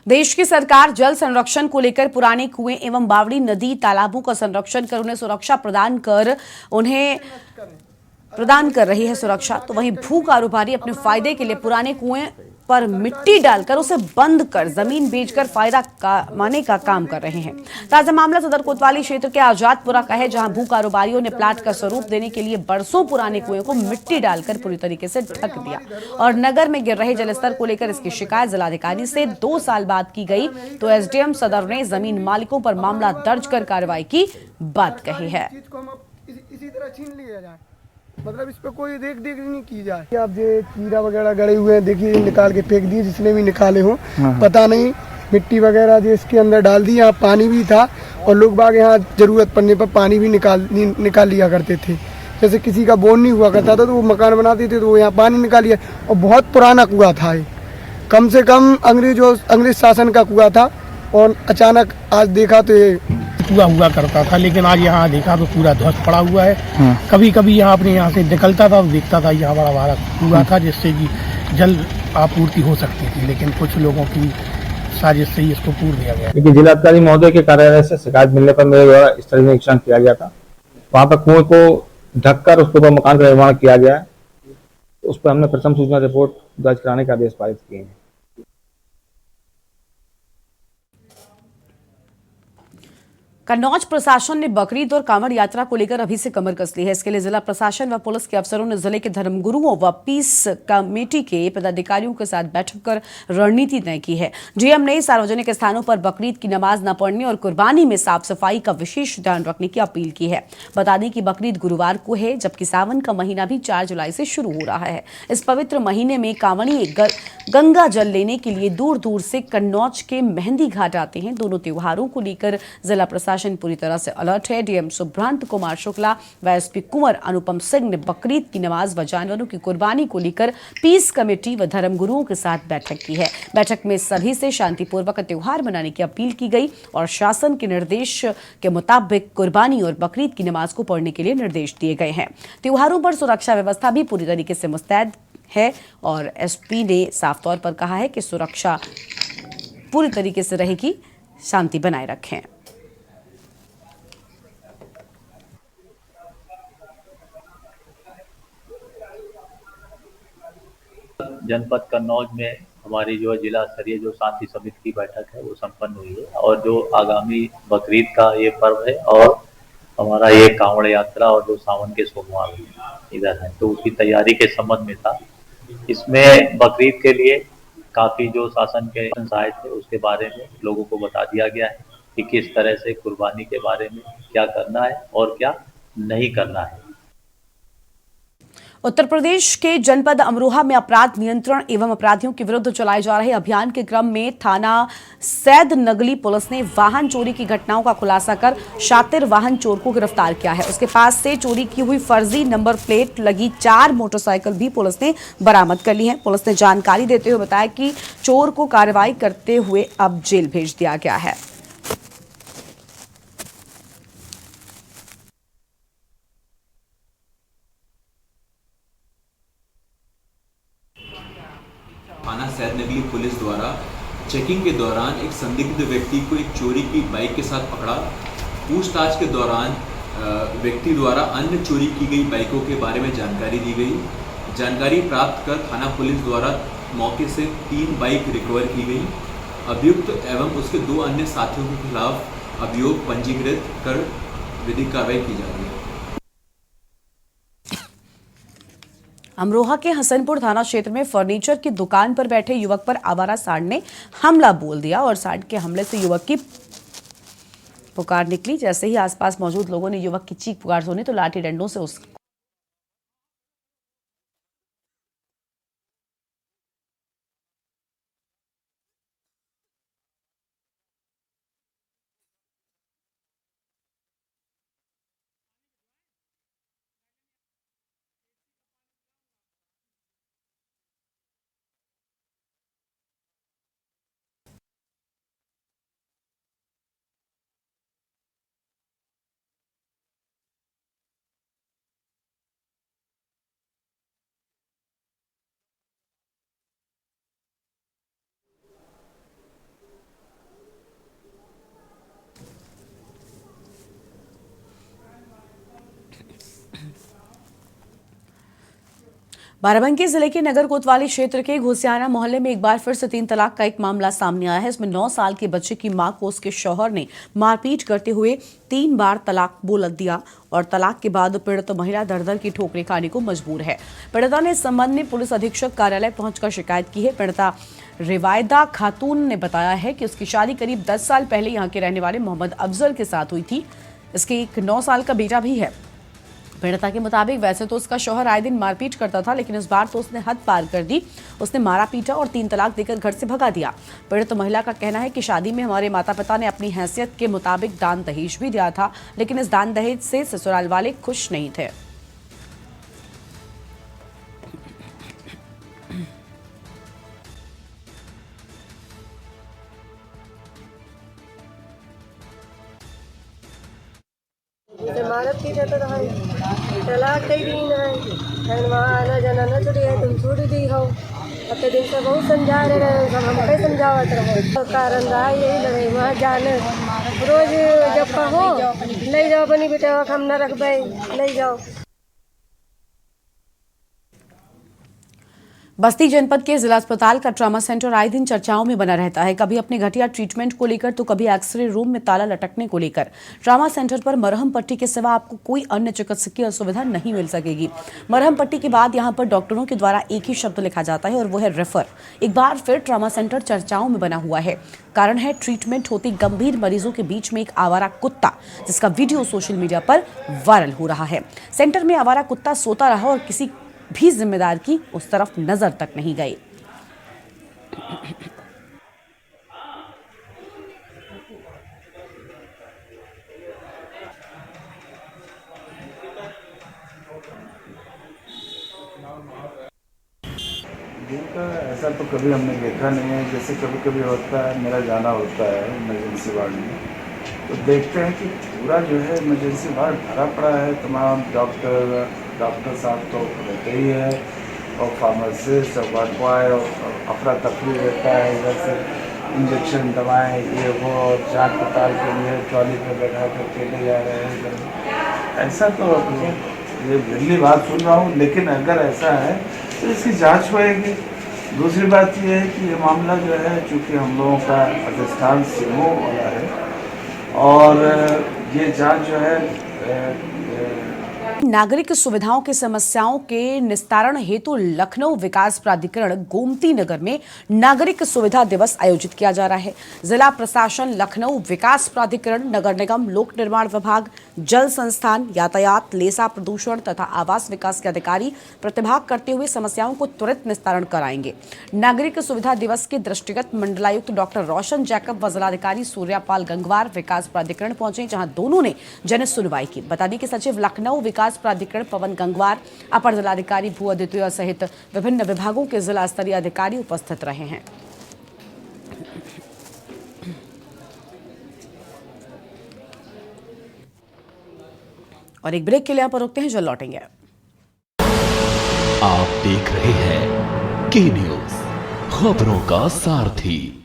देश की सरकार जल संरक्षण को लेकर पुराने कुएं एवं बावड़ी नदी तालाबों का संरक्षण कर उन्हें सुरक्षा प्रदान कर रही है सुरक्षा, तो वहीं भू कारोबारी अपने फायदे के लिए पुराने कुएं पर मिट्टी डालकर उसे बंद कर जमीन बेचकर फायदा कमाने का काम कर रहे हैं। ताजा मामला सदर कोतवाली क्षेत्र के आजादपुरा का है, जहां भू कारोबारियों ने प्लाट का स्वरूप देने के लिए बरसों पुराने कुएं को मिट्टी डालकर पूरी तरीके से ढक दिया और नगर में गिर रहे जलस्तर को लेकर इसकी शिकायत जिलाधिकारी से 2 साल बाद की गई, तो SDM सदर ने जमीन मालिकों पर मामला दर्ज कर कार्रवाई की बात कही है। इसी तरह छीन लिया जाए, मतलब इस पे कोई देख नहीं की जाए। आप जो कीड़ा वगैरह गड़े हुए हैं, देखिए निकाल के फेंक दिए, जिसने भी निकाले हो पता नहीं, मिट्टी वगैरह जो इसके अंदर डाल दी। यहाँ पानी भी था और लोग बाग यहाँ जरूरत पड़ने पर पानी भी निकाल लिया करते थे। जैसे किसी का बोर नहीं हुआ करता था तो वो मकान बनाते थे तो वो यहाँ पानी निकाल लिया, और बहुत पुराना कुआं था ये, कम से कम अंग्रेज शासन का कुआं था, और अचानक आज देखा तो ये कुआं हुआ करता था, लेकिन आज यहाँ देखा तो पूरा ध्वस्त पड़ा हुआ है। कभी कभी यहाँ अपने यहाँ से निकलता था, देखता था यहाँ बड़ा बड़ा कुआं था जिससे कि जल आपूर्ति हो सकती थी, लेकिन कुछ लोगों की साजिश से ही इसको पूर्ण दिया गया। क्योंकि जिलाधिकारी महोदय के कार्यालय से शिकायत मिलने पर मेरे द्वारा स्थलीय निरीक्षण किया गया था, वहाँ पर कुएं को ढककर उसके ऊपर मकान का निर्माण किया गया है। उस पर हमने प्रथम सूचना रिपोर्ट दर्ज कराने के आदेश पारित किए हैं। कन्नौज प्रशासन ने बकरीद और कांवड़ यात्रा को लेकर अभी से कमर कस ली है। इसके लिए जिला प्रशासन व पुलिस के अफसरों ने जिले के धर्मगुरुओं व पीस कमेटी के पदाधिकारियों के साथ बैठक कर रणनीति तय की है। डीएम ने सार्वजनिक स्थानों पर बकरीद की नमाज न पढ़ने और कुर्बानी में साफ सफाई का विशेष ध्यान रखने की अपील की है। बता दें कि बकरीद गुरुवार को है, जबकि सावन का महीना भी 4 जुलाई से शुरू हो रहा है। इस पवित्र महीने में कांवड़िए गंगा जल लेने के लिए दूर दूर से कन्नौज के मेहंदी घाट आते हैं। दोनों त्योहारों को लेकर जिला प्रशासन पूरी तरह से अलर्ट है। डीएम सुभ्रांत कुमार शुक्ला व एसपी कुंवर अनुपम सिंह ने बकरीद की नमाज व जानवरों की कुर्बानी को लेकर पीस कमेटी व धर्मगुरुओं के साथ बैठक की है। बैठक में सभी से शांतिपूर्वक त्योहार मनाने की अपील की गई और शासन के निर्देश के मुताबिक कुर्बानी और बकरीद की नमाज को पढ़ने के लिए निर्देश दिए गए हैं। त्योहारों पर सुरक्षा व्यवस्था भी पूरी तरीके से मुस्तैद है और एसपी ने साफ तौर पर कहा है कि सुरक्षा पूरी तरीके से रहेगी, शांति बनाए रखें। जनपद कन्नौज में हमारी जो जिला स्तरीय जो शांति समिति की बैठक है वो संपन्न हुई है और जो आगामी बकरीद का ये पर्व है और हमारा ये कांवड़ यात्रा और जो सावन के सोमवार इधर है, तो उसकी तैयारी के संबंध में था। इसमें बकरीद के लिए काफ़ी जो शासन के सहायक थे उसके बारे में लोगों को बता दिया गया है कि किस तरह से कुर्बानी के बारे में क्या करना है और क्या नहीं करना है। उत्तर प्रदेश के जनपद अमरोहा में अपराध नियंत्रण एवं अपराधियों के विरुद्ध चलाए जा रहे अभियान के क्रम में थाना सैद नगली पुलिस ने वाहन चोरी की घटनाओं का खुलासा कर शातिर वाहन चोर को गिरफ्तार किया है। उसके पास से चोरी की हुई फर्जी नंबर प्लेट लगी 4 मोटरसाइकिल भी पुलिस ने बरामद कर ली है। पुलिस ने जानकारी देते हुए बताया कि चोर को कार्रवाई करते हुए अब जेल भेज दिया गया है। थाना सैद नगली पुलिस द्वारा चेकिंग के दौरान एक संदिग्ध व्यक्ति को एक चोरी की बाइक के साथ पकड़ा। पूछताछ के दौरान व्यक्ति द्वारा अन्य चोरी की गई बाइकों के बारे में जानकारी दी गई। जानकारी प्राप्त कर थाना पुलिस द्वारा मौके से 3 बाइक रिकवर की गई। अभियुक्त एवं उसके 2 अन्य साथियों के खिलाफ अभियोग पंजीकृत कर विधिक कार्रवाई की जा रही है। अमरोहा के हसनपुर थाना क्षेत्र में फर्नीचर की दुकान पर बैठे युवक पर आवारा सांड ने हमला बोल दिया और सांड के हमले से युवक की पुकार निकली। जैसे ही आसपास मौजूद लोगों ने युवक की चीख पुकार सुनी तो लाठी डंडों से उस बाराबंकी जिले के नगर कोतवाली क्षेत्र के घोसियाना मोहल्ले में एक बार फिर से 3 तलाक का एक मामला सामने आया है। इसमें 9 साल के बच्चे की मां को उसके शौहर ने मारपीट करते हुए 3 बार तलाक बोल दिया और तलाक के बाद पीड़ित महिला दर-दर की ठोकरें खाने को मजबूर है। पीड़िता ने इस संबंध में पुलिस अधीक्षक कार्यालय पहुंचकर शिकायत की है। पीड़िता रिवायदा खातून ने बताया है कि उसकी शादी करीब 10 साल पहले यहां के रहने वाले मोहम्मद अफजल के साथ हुई थी। इसके एक 9 साल का बेटा भी है। पीड़िता के मुताबिक वैसे तो उसका शौहर आए दिन मारपीट करता था, लेकिन इस बार तो उसने हद पार कर दी। उसने मारा पीटा और 3 तलाक देकर घर से भगा दिया। पीड़ित महिला का कहना है कि शादी में हमारे माता पिता ने अपनी हैसियत के मुताबिक दान दहेज भी दिया था, लेकिन इस दान दहेज से ससुराल वाले खुश नहीं थे। भारत की तलाक कई दिन है वहाँ आना जाना न छुड़ी है, तुम छुड़ी दी हो। अते दिन से बहुत समझा रहे सब हम कई समझावत रहे तो कारण रहा यही लगे वहाँ जाने रोज जब कहो ले जाओ बनी बेटा हम न रख ले जाओ। बस्ती जनपद के जिला अस्पताल का ट्रॉमा सेंटर आए दिन चर्चाओं में बना रहता है। कभी अपने घटिया ट्रीटमेंट को लेकर तो कभी एक्सरे रूम में ताला लटकने को लेकर। ट्रॉमा सेंटर पर मरहम पट्टी के सिवा आपको कोई अन्य चिकित्सकीय सुविधा नहीं मिल सकेगी। मरहम पट्टी के बाद यहां पर डॉक्टरों के द्वारा एक ही शब्द लिखा जाता है और वो है रेफर। एक बार फिर ट्रॉमा सेंटर चर्चाओं में बना हुआ है। कारण है ट्रीटमेंट होती गंभीर मरीजों के बीच में एक आवारा कुत्ता, जिसका वीडियो सोशल मीडिया पर वायरल हो रहा है। सेंटर में आवारा कुत्ता सोता रहा और किसी भी जिम्मेदार की उस तरफ नजर तक नहीं गई। ऐसा तो कभी हमने देखा नहीं है। जैसे कभी कभी होता है, मेरा जाना होता है इमरजेंसी वार्ड में, तो देखते हैं कि पूरा जो है इमरजेंसी वार्ड भरा पड़ा है। तमाम डॉक्टर साहब तो रहते ही है और फार्मासिस्ट और वार्ड बॉय और अफरा तफरी रहता है। इधर से इंजेक्शन दवाएं ये वो और जांच पड़ताल के लिए ट्रॉली पे बैठा करके ले जा रहे हैं इधर। ऐसा तो ये पहली बात सुन रहा हूँ, लेकिन अगर ऐसा है तो इसकी जांच होएगी। दूसरी बात ये है कि ये मामला जो है, चूँकि हम लोगों का अधिष्ठान सीमो वाला है और ये जांच जो है नागरिक सुविधाओं की समस्याओं के निस्तारण हेतु लखनऊ विकास प्राधिकरण गोमती नगर में नागरिक सुविधा दिवस आयोजित किया जा रहा है। जिला प्रशासन, लखनऊ विकास प्राधिकरण, नगर निगम, लोक निर्माण विभाग, जल संस्थान, यातायात, लेसा, प्रदूषण तथा आवास विकास के अधिकारी प्रतिभाग करते हुए समस्याओं को त्वरित निस्तारण कराएंगे। नागरिक सुविधा दिवस के दृष्टिगत मंडलायुक्त डॉक्टर रोशन जैकब व जिलाधिकारी सूर्यापाल गंगवार विकास प्राधिकरण पहुंचे, जहां दोनों ने जन सुनवाई की। बता दें कि सचिव लखनऊ विकास प्राधिकरण पवन गंगवार, अपर जिलाधिकारी भू अद्वितीय सहित विभिन्न विभागों के जिला स्तरीय अधिकारी उपस्थित रहे हैं। और एक ब्रेक के लिए यहाँ पर रुकते हैं, जल्द लौटेंगे। आप देख रहे हैं के न्यूज, खबरों का सारथी।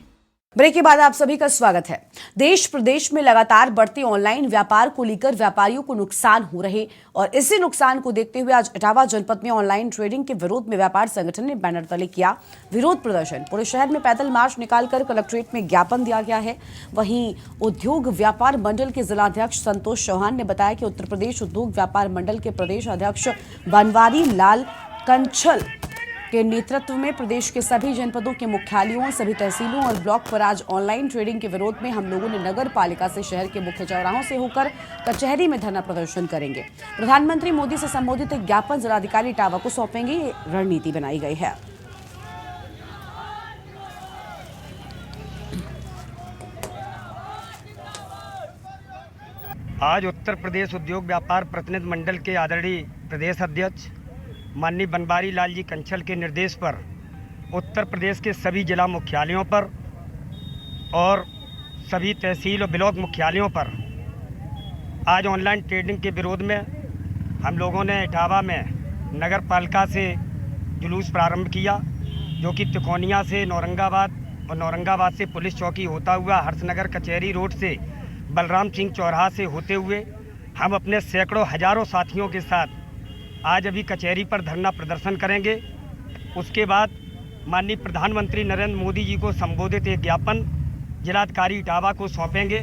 ब्रेक के बाद आप सभी का स्वागत है। देश प्रदेश में लगातार बढ़ते ऑनलाइन व्यापार को लेकर व्यापारियों को नुकसान हो रहे और इसी नुकसान को देखते हुए आज इटावा जनपद में ऑनलाइन ट्रेडिंग के विरोध में व्यापार संगठन ने बैनर तले किया विरोध प्रदर्शन। पूरे शहर में पैदल मार्च निकालकर कलेक्ट्रेट में ज्ञापन दिया गया है। वहीं उद्योग व्यापार मंडल के जिलाध्यक्ष संतोष चौहान ने बताया कि उत्तर प्रदेश उद्योग व्यापार मंडल के प्रदेश अध्यक्ष बनवारी लाल कंछल के नेतृत्व में प्रदेश के सभी जनपदों के मुख्यालयों, सभी तहसीलों और ब्लॉक पर आज ऑनलाइन ट्रेडिंग के विरोध में हम लोगों ने नगर पालिका से शहर के मुख्य चौराहों से होकर कचहरी में धरना प्रदर्शन करेंगे। प्रधानमंत्री मोदी से संबोधित एक ज्ञापन जिलाधिकारी इटावा को सौंपेंगे। ये रणनीति बनाई गई है। आज उत्तर प्रदेश उद्योग व्यापार प्रतिनिधि मंडल के आदरणीय प्रदेश अध्यक्ष माननीय बनवारी लाल जी कंछल के निर्देश पर उत्तर प्रदेश के सभी जिला मुख्यालयों पर और सभी तहसील और ब्लॉक मुख्यालयों पर आज ऑनलाइन ट्रेडिंग के विरोध में हम लोगों ने इटावा में नगर पालिका से जुलूस प्रारंभ किया, जो कि तिकोनिया से नौरंगाबाद और नौरंगाबाद से पुलिस चौकी होता हुआ हर्षनगर कचहरी रोड से बलराम सिंह चौराहा से होते हुए हम अपने सैकड़ों हजारों साथियों के साथ आज अभी कचहरी पर धरना प्रदर्शन करेंगे। उसके बाद माननीय प्रधानमंत्री नरेंद्र मोदी जी को संबोधित एक ज्ञापन जिलाधिकारी इटावा को सौंपेंगे।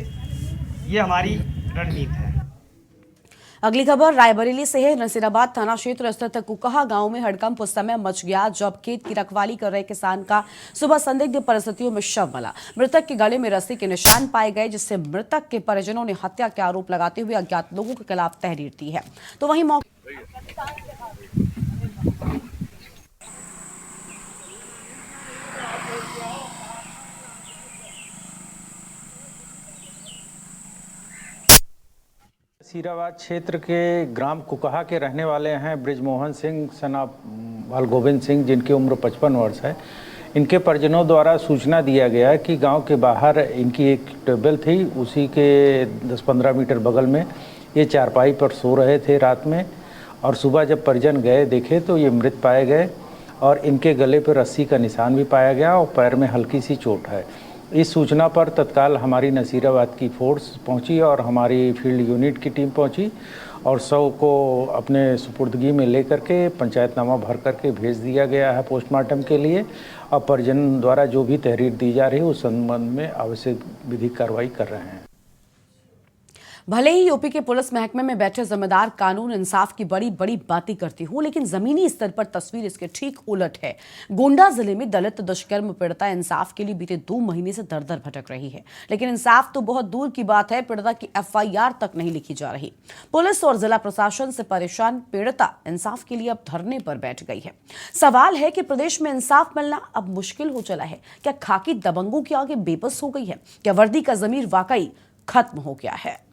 ये हमारी रणनीति है। अगली खबर रायबरेली से है। नसीराबाद थाना क्षेत्र स्थित कुकहा गांव में हड़कंप उस समय मच गया जब खेत की रखवाली कर रहे किसान का सुबह संदिग्ध परिस्थितियों में शव मिला। मृतक के गले में रस्सी के निशान पाए गए, जिससे मृतक के परिजनों ने हत्या के आरोप लगाते हुए अज्ञात लोगों के खिलाफ तहरीर दी है। तो वहीं नसीराबाद क्षेत्र के ग्राम कुकहा के रहने वाले हैं ब्रिजमोहन सिंह सना बाल गोविंद सिंह, जिनकी उम्र 55 वर्ष है। इनके परिजनों द्वारा सूचना दिया गया कि गांव के बाहर इनकी एक ट्यूबवेल थी, उसी के 10-15 मीटर बगल में ये चारपाई पर सो रहे थे रात में, और सुबह जब परिजन गए देखे तो ये मृत पाए गए और इनके गले पर रस्सी का निशान भी पाया गया और पैर में हल्की सी चोट है। इस सूचना पर तत्काल हमारी नसीराबाद की फोर्स पहुंची और हमारी फील्ड यूनिट की टीम पहुंची और शव को अपने सुपुर्दगी में लेकर के पंचायतनामा भर करके भेज दिया गया है पोस्टमार्टम के लिए। अब परिजन द्वारा जो भी तहरीर दी जा रही है उस संबंध में आवश्यक विधिक कार्रवाई कर रहे हैं। भले ही यूपी के पुलिस महकमे में बैठे जिम्मेदार कानून इंसाफ की बड़ी बड़ी बातें करती हूं, लेकिन जमीनी स्तर पर तस्वीर इसके ठीक उलट है। गोंडा जिले में दलित दुष्कर्म पीड़िता इंसाफ के लिए बीते 2 महीने से दर दर भटक रही है, लेकिन इंसाफ तो बहुत दूर की बात है, पीड़िता की FIR तक नहीं लिखी जा रही। पुलिस और जिला प्रशासन से परेशान पीड़िता इंसाफ के लिए अब धरने पर बैठ गई है। सवाल है कि प्रदेश में इंसाफ मिलना अब मुश्किल हो चला है। क्या खाकी दबंगों के आगे बेबस हो गई है? क्या वर्दी का जमीर वाकई खत्म हो गया है?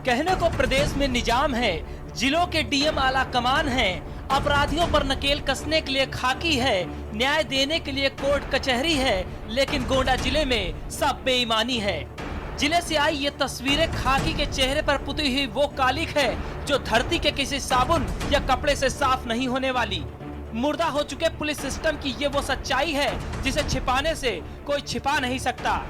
कहने को प्रदेश में निजाम है, जिलों के DM आला कमान है, अपराधियों पर नकेल कसने के लिए खाकी है, न्याय देने के लिए कोर्ट कचहरी है, लेकिन गोंडा जिले में सब बेईमानी है। जिले से आई ये तस्वीरें खाकी के चेहरे पर पुती हुई वो कालिक है जो धरती के किसी साबुन या कपड़े से साफ नहीं होने वाली। मुर्दा हो चुके पुलिस सिस्टम की ये वो सच्चाई है जिसे छिपाने से कोई छिपा नहीं सकता।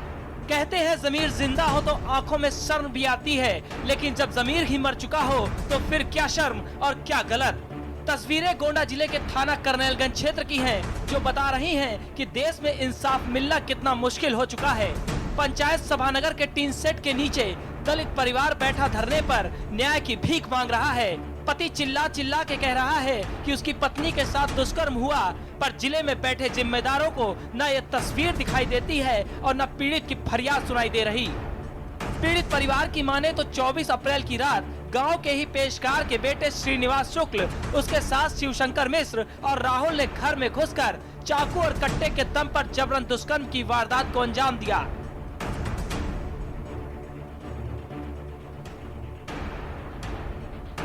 कहते हैं जमीर जिंदा हो तो आंखों में शर्म भी आती है, लेकिन जब जमीर ही मर चुका हो तो फिर क्या शर्म और क्या गलत। तस्वीरें गोंडा जिले के थाना करनेलगंज क्षेत्र की हैं, जो बता रही हैं कि देश में इंसाफ मिलना कितना मुश्किल हो चुका है। पंचायत सभानगर के टीन सेट के नीचे दलित परिवार बैठा धरने पर न्याय की भीख मांग रहा है। पति चिल्ला चिल्ला के कह रहा है कि उसकी पत्नी के साथ दुष्कर्म हुआ, पर जिले में बैठे जिम्मेदारों को न ये तस्वीर दिखाई देती है और न पीड़ित की फरियाद सुनाई दे रही। पीड़ित परिवार की माने तो 24 अप्रैल की रात गांव के ही पेशकार के बेटे श्रीनिवास शुक्ल, उसके सास शिवशंकर मिश्र और राहुल ने घर में घुसकर चाकू और कट्टे के दम पर जबरन दुष्कर्म की वारदात को अंजाम दिया।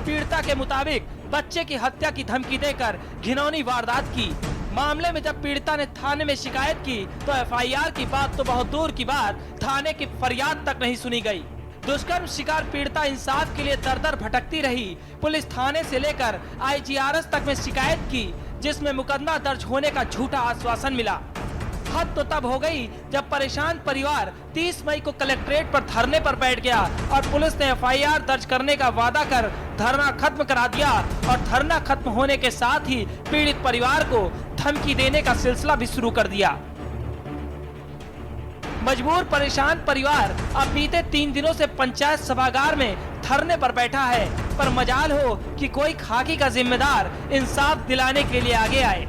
पीड़िता के मुताबिक बच्चे की हत्या की धमकी देकर घिनौनी वारदात की। मामले में जब पीड़िता ने थाने में शिकायत की तो FIR की बात तो बहुत दूर की बात, थाने की फरियाद तक नहीं सुनी गई। दुष्कर्म शिकार पीड़िता इंसाफ के लिए दर दर भटकती रही। पुलिस थाने से लेकर IGRS तक में शिकायत की, जिसमें मुकदमा दर्ज होने का झूठा आश्वासन मिला। हद तो तब हो गई जब परेशान परिवार 30 मई को कलेक्ट्रेट पर धरने पर बैठ गया और पुलिस ने FIR दर्ज करने का वादा कर धरना खत्म करा दिया और धरना खत्म होने के साथ ही पीड़ित परिवार को धमकी देने का सिलसिला भी शुरू कर दिया। मजबूर परेशान परिवार अब बीते 3 दिनों से पंचायत सभागार में धरने पर बैठा है, पर मजाल हो कि कोई खाकी का जिम्मेदार इंसाफ दिलाने के लिए आगे आए।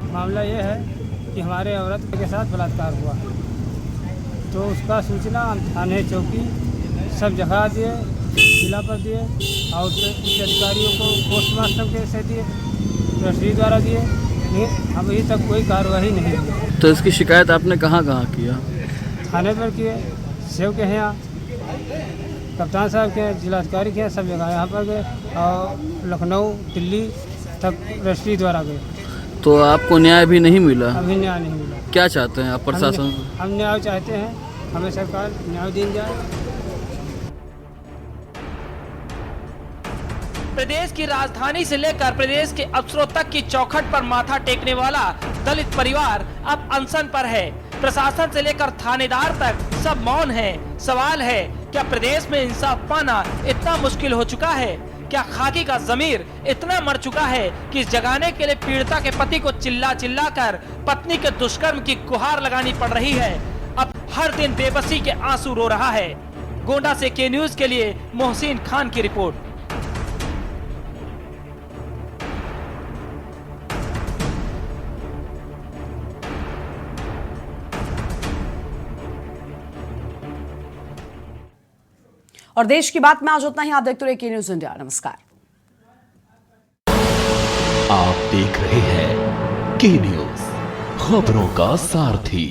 मामला ये है कि हमारे औरत के साथ बलात्कार हुआ, तो उसका सूचना हम थाने चौकी सब जगह दिए, जिला पर दिए और उच्च अधिकारियों को पोस्टमास्टर के से दिए, ट्रस्टी द्वारा दिए, लेकिन अभी तक कोई कार्रवाई नहीं हुई। तो इसकी शिकायत आपने कहाँ किया? थाने पर किए, सेव के यहाँ, कप्तान साहब के, जिलाधिकारी के, सब जगह यहाँ पर गए और लखनऊ दिल्ली तक ट्रस्टी द्वारा गए। तो आपको न्याय भी नहीं मिला? अभी न्याय नहीं मिला। क्या चाहते हैं आप प्रशासन से? हम न्याय चाहते हैं, हमें सरकार न्याय दी जाए। प्रदेश की राजधानी से लेकर प्रदेश के अफसरों तक की चौखट पर माथा टेकने वाला दलित परिवार अब अनशन पर है। प्रशासन से लेकर थानेदार तक सब मौन है। सवाल है, क्या प्रदेश में इंसाफ पाना इतना मुश्किल हो चुका है? क्या खाकी का जमीर इतना मर चुका है कि इस जगाने के लिए पीड़िता के पति को चिल्ला चिल्ला कर पत्नी के दुष्कर्म की गुहार लगानी पड़ रही है? अब हर दिन बेबसी के आंसू रो रहा है। गोंडा से के न्यूज के लिए मोहसिन खान की रिपोर्ट। और देश की बात में आज उतना ही। आप देखते रहिए के न्यूज इंडिया। नमस्कार। आप देख रहे हैं के न्यूज, खबरों का सारथी।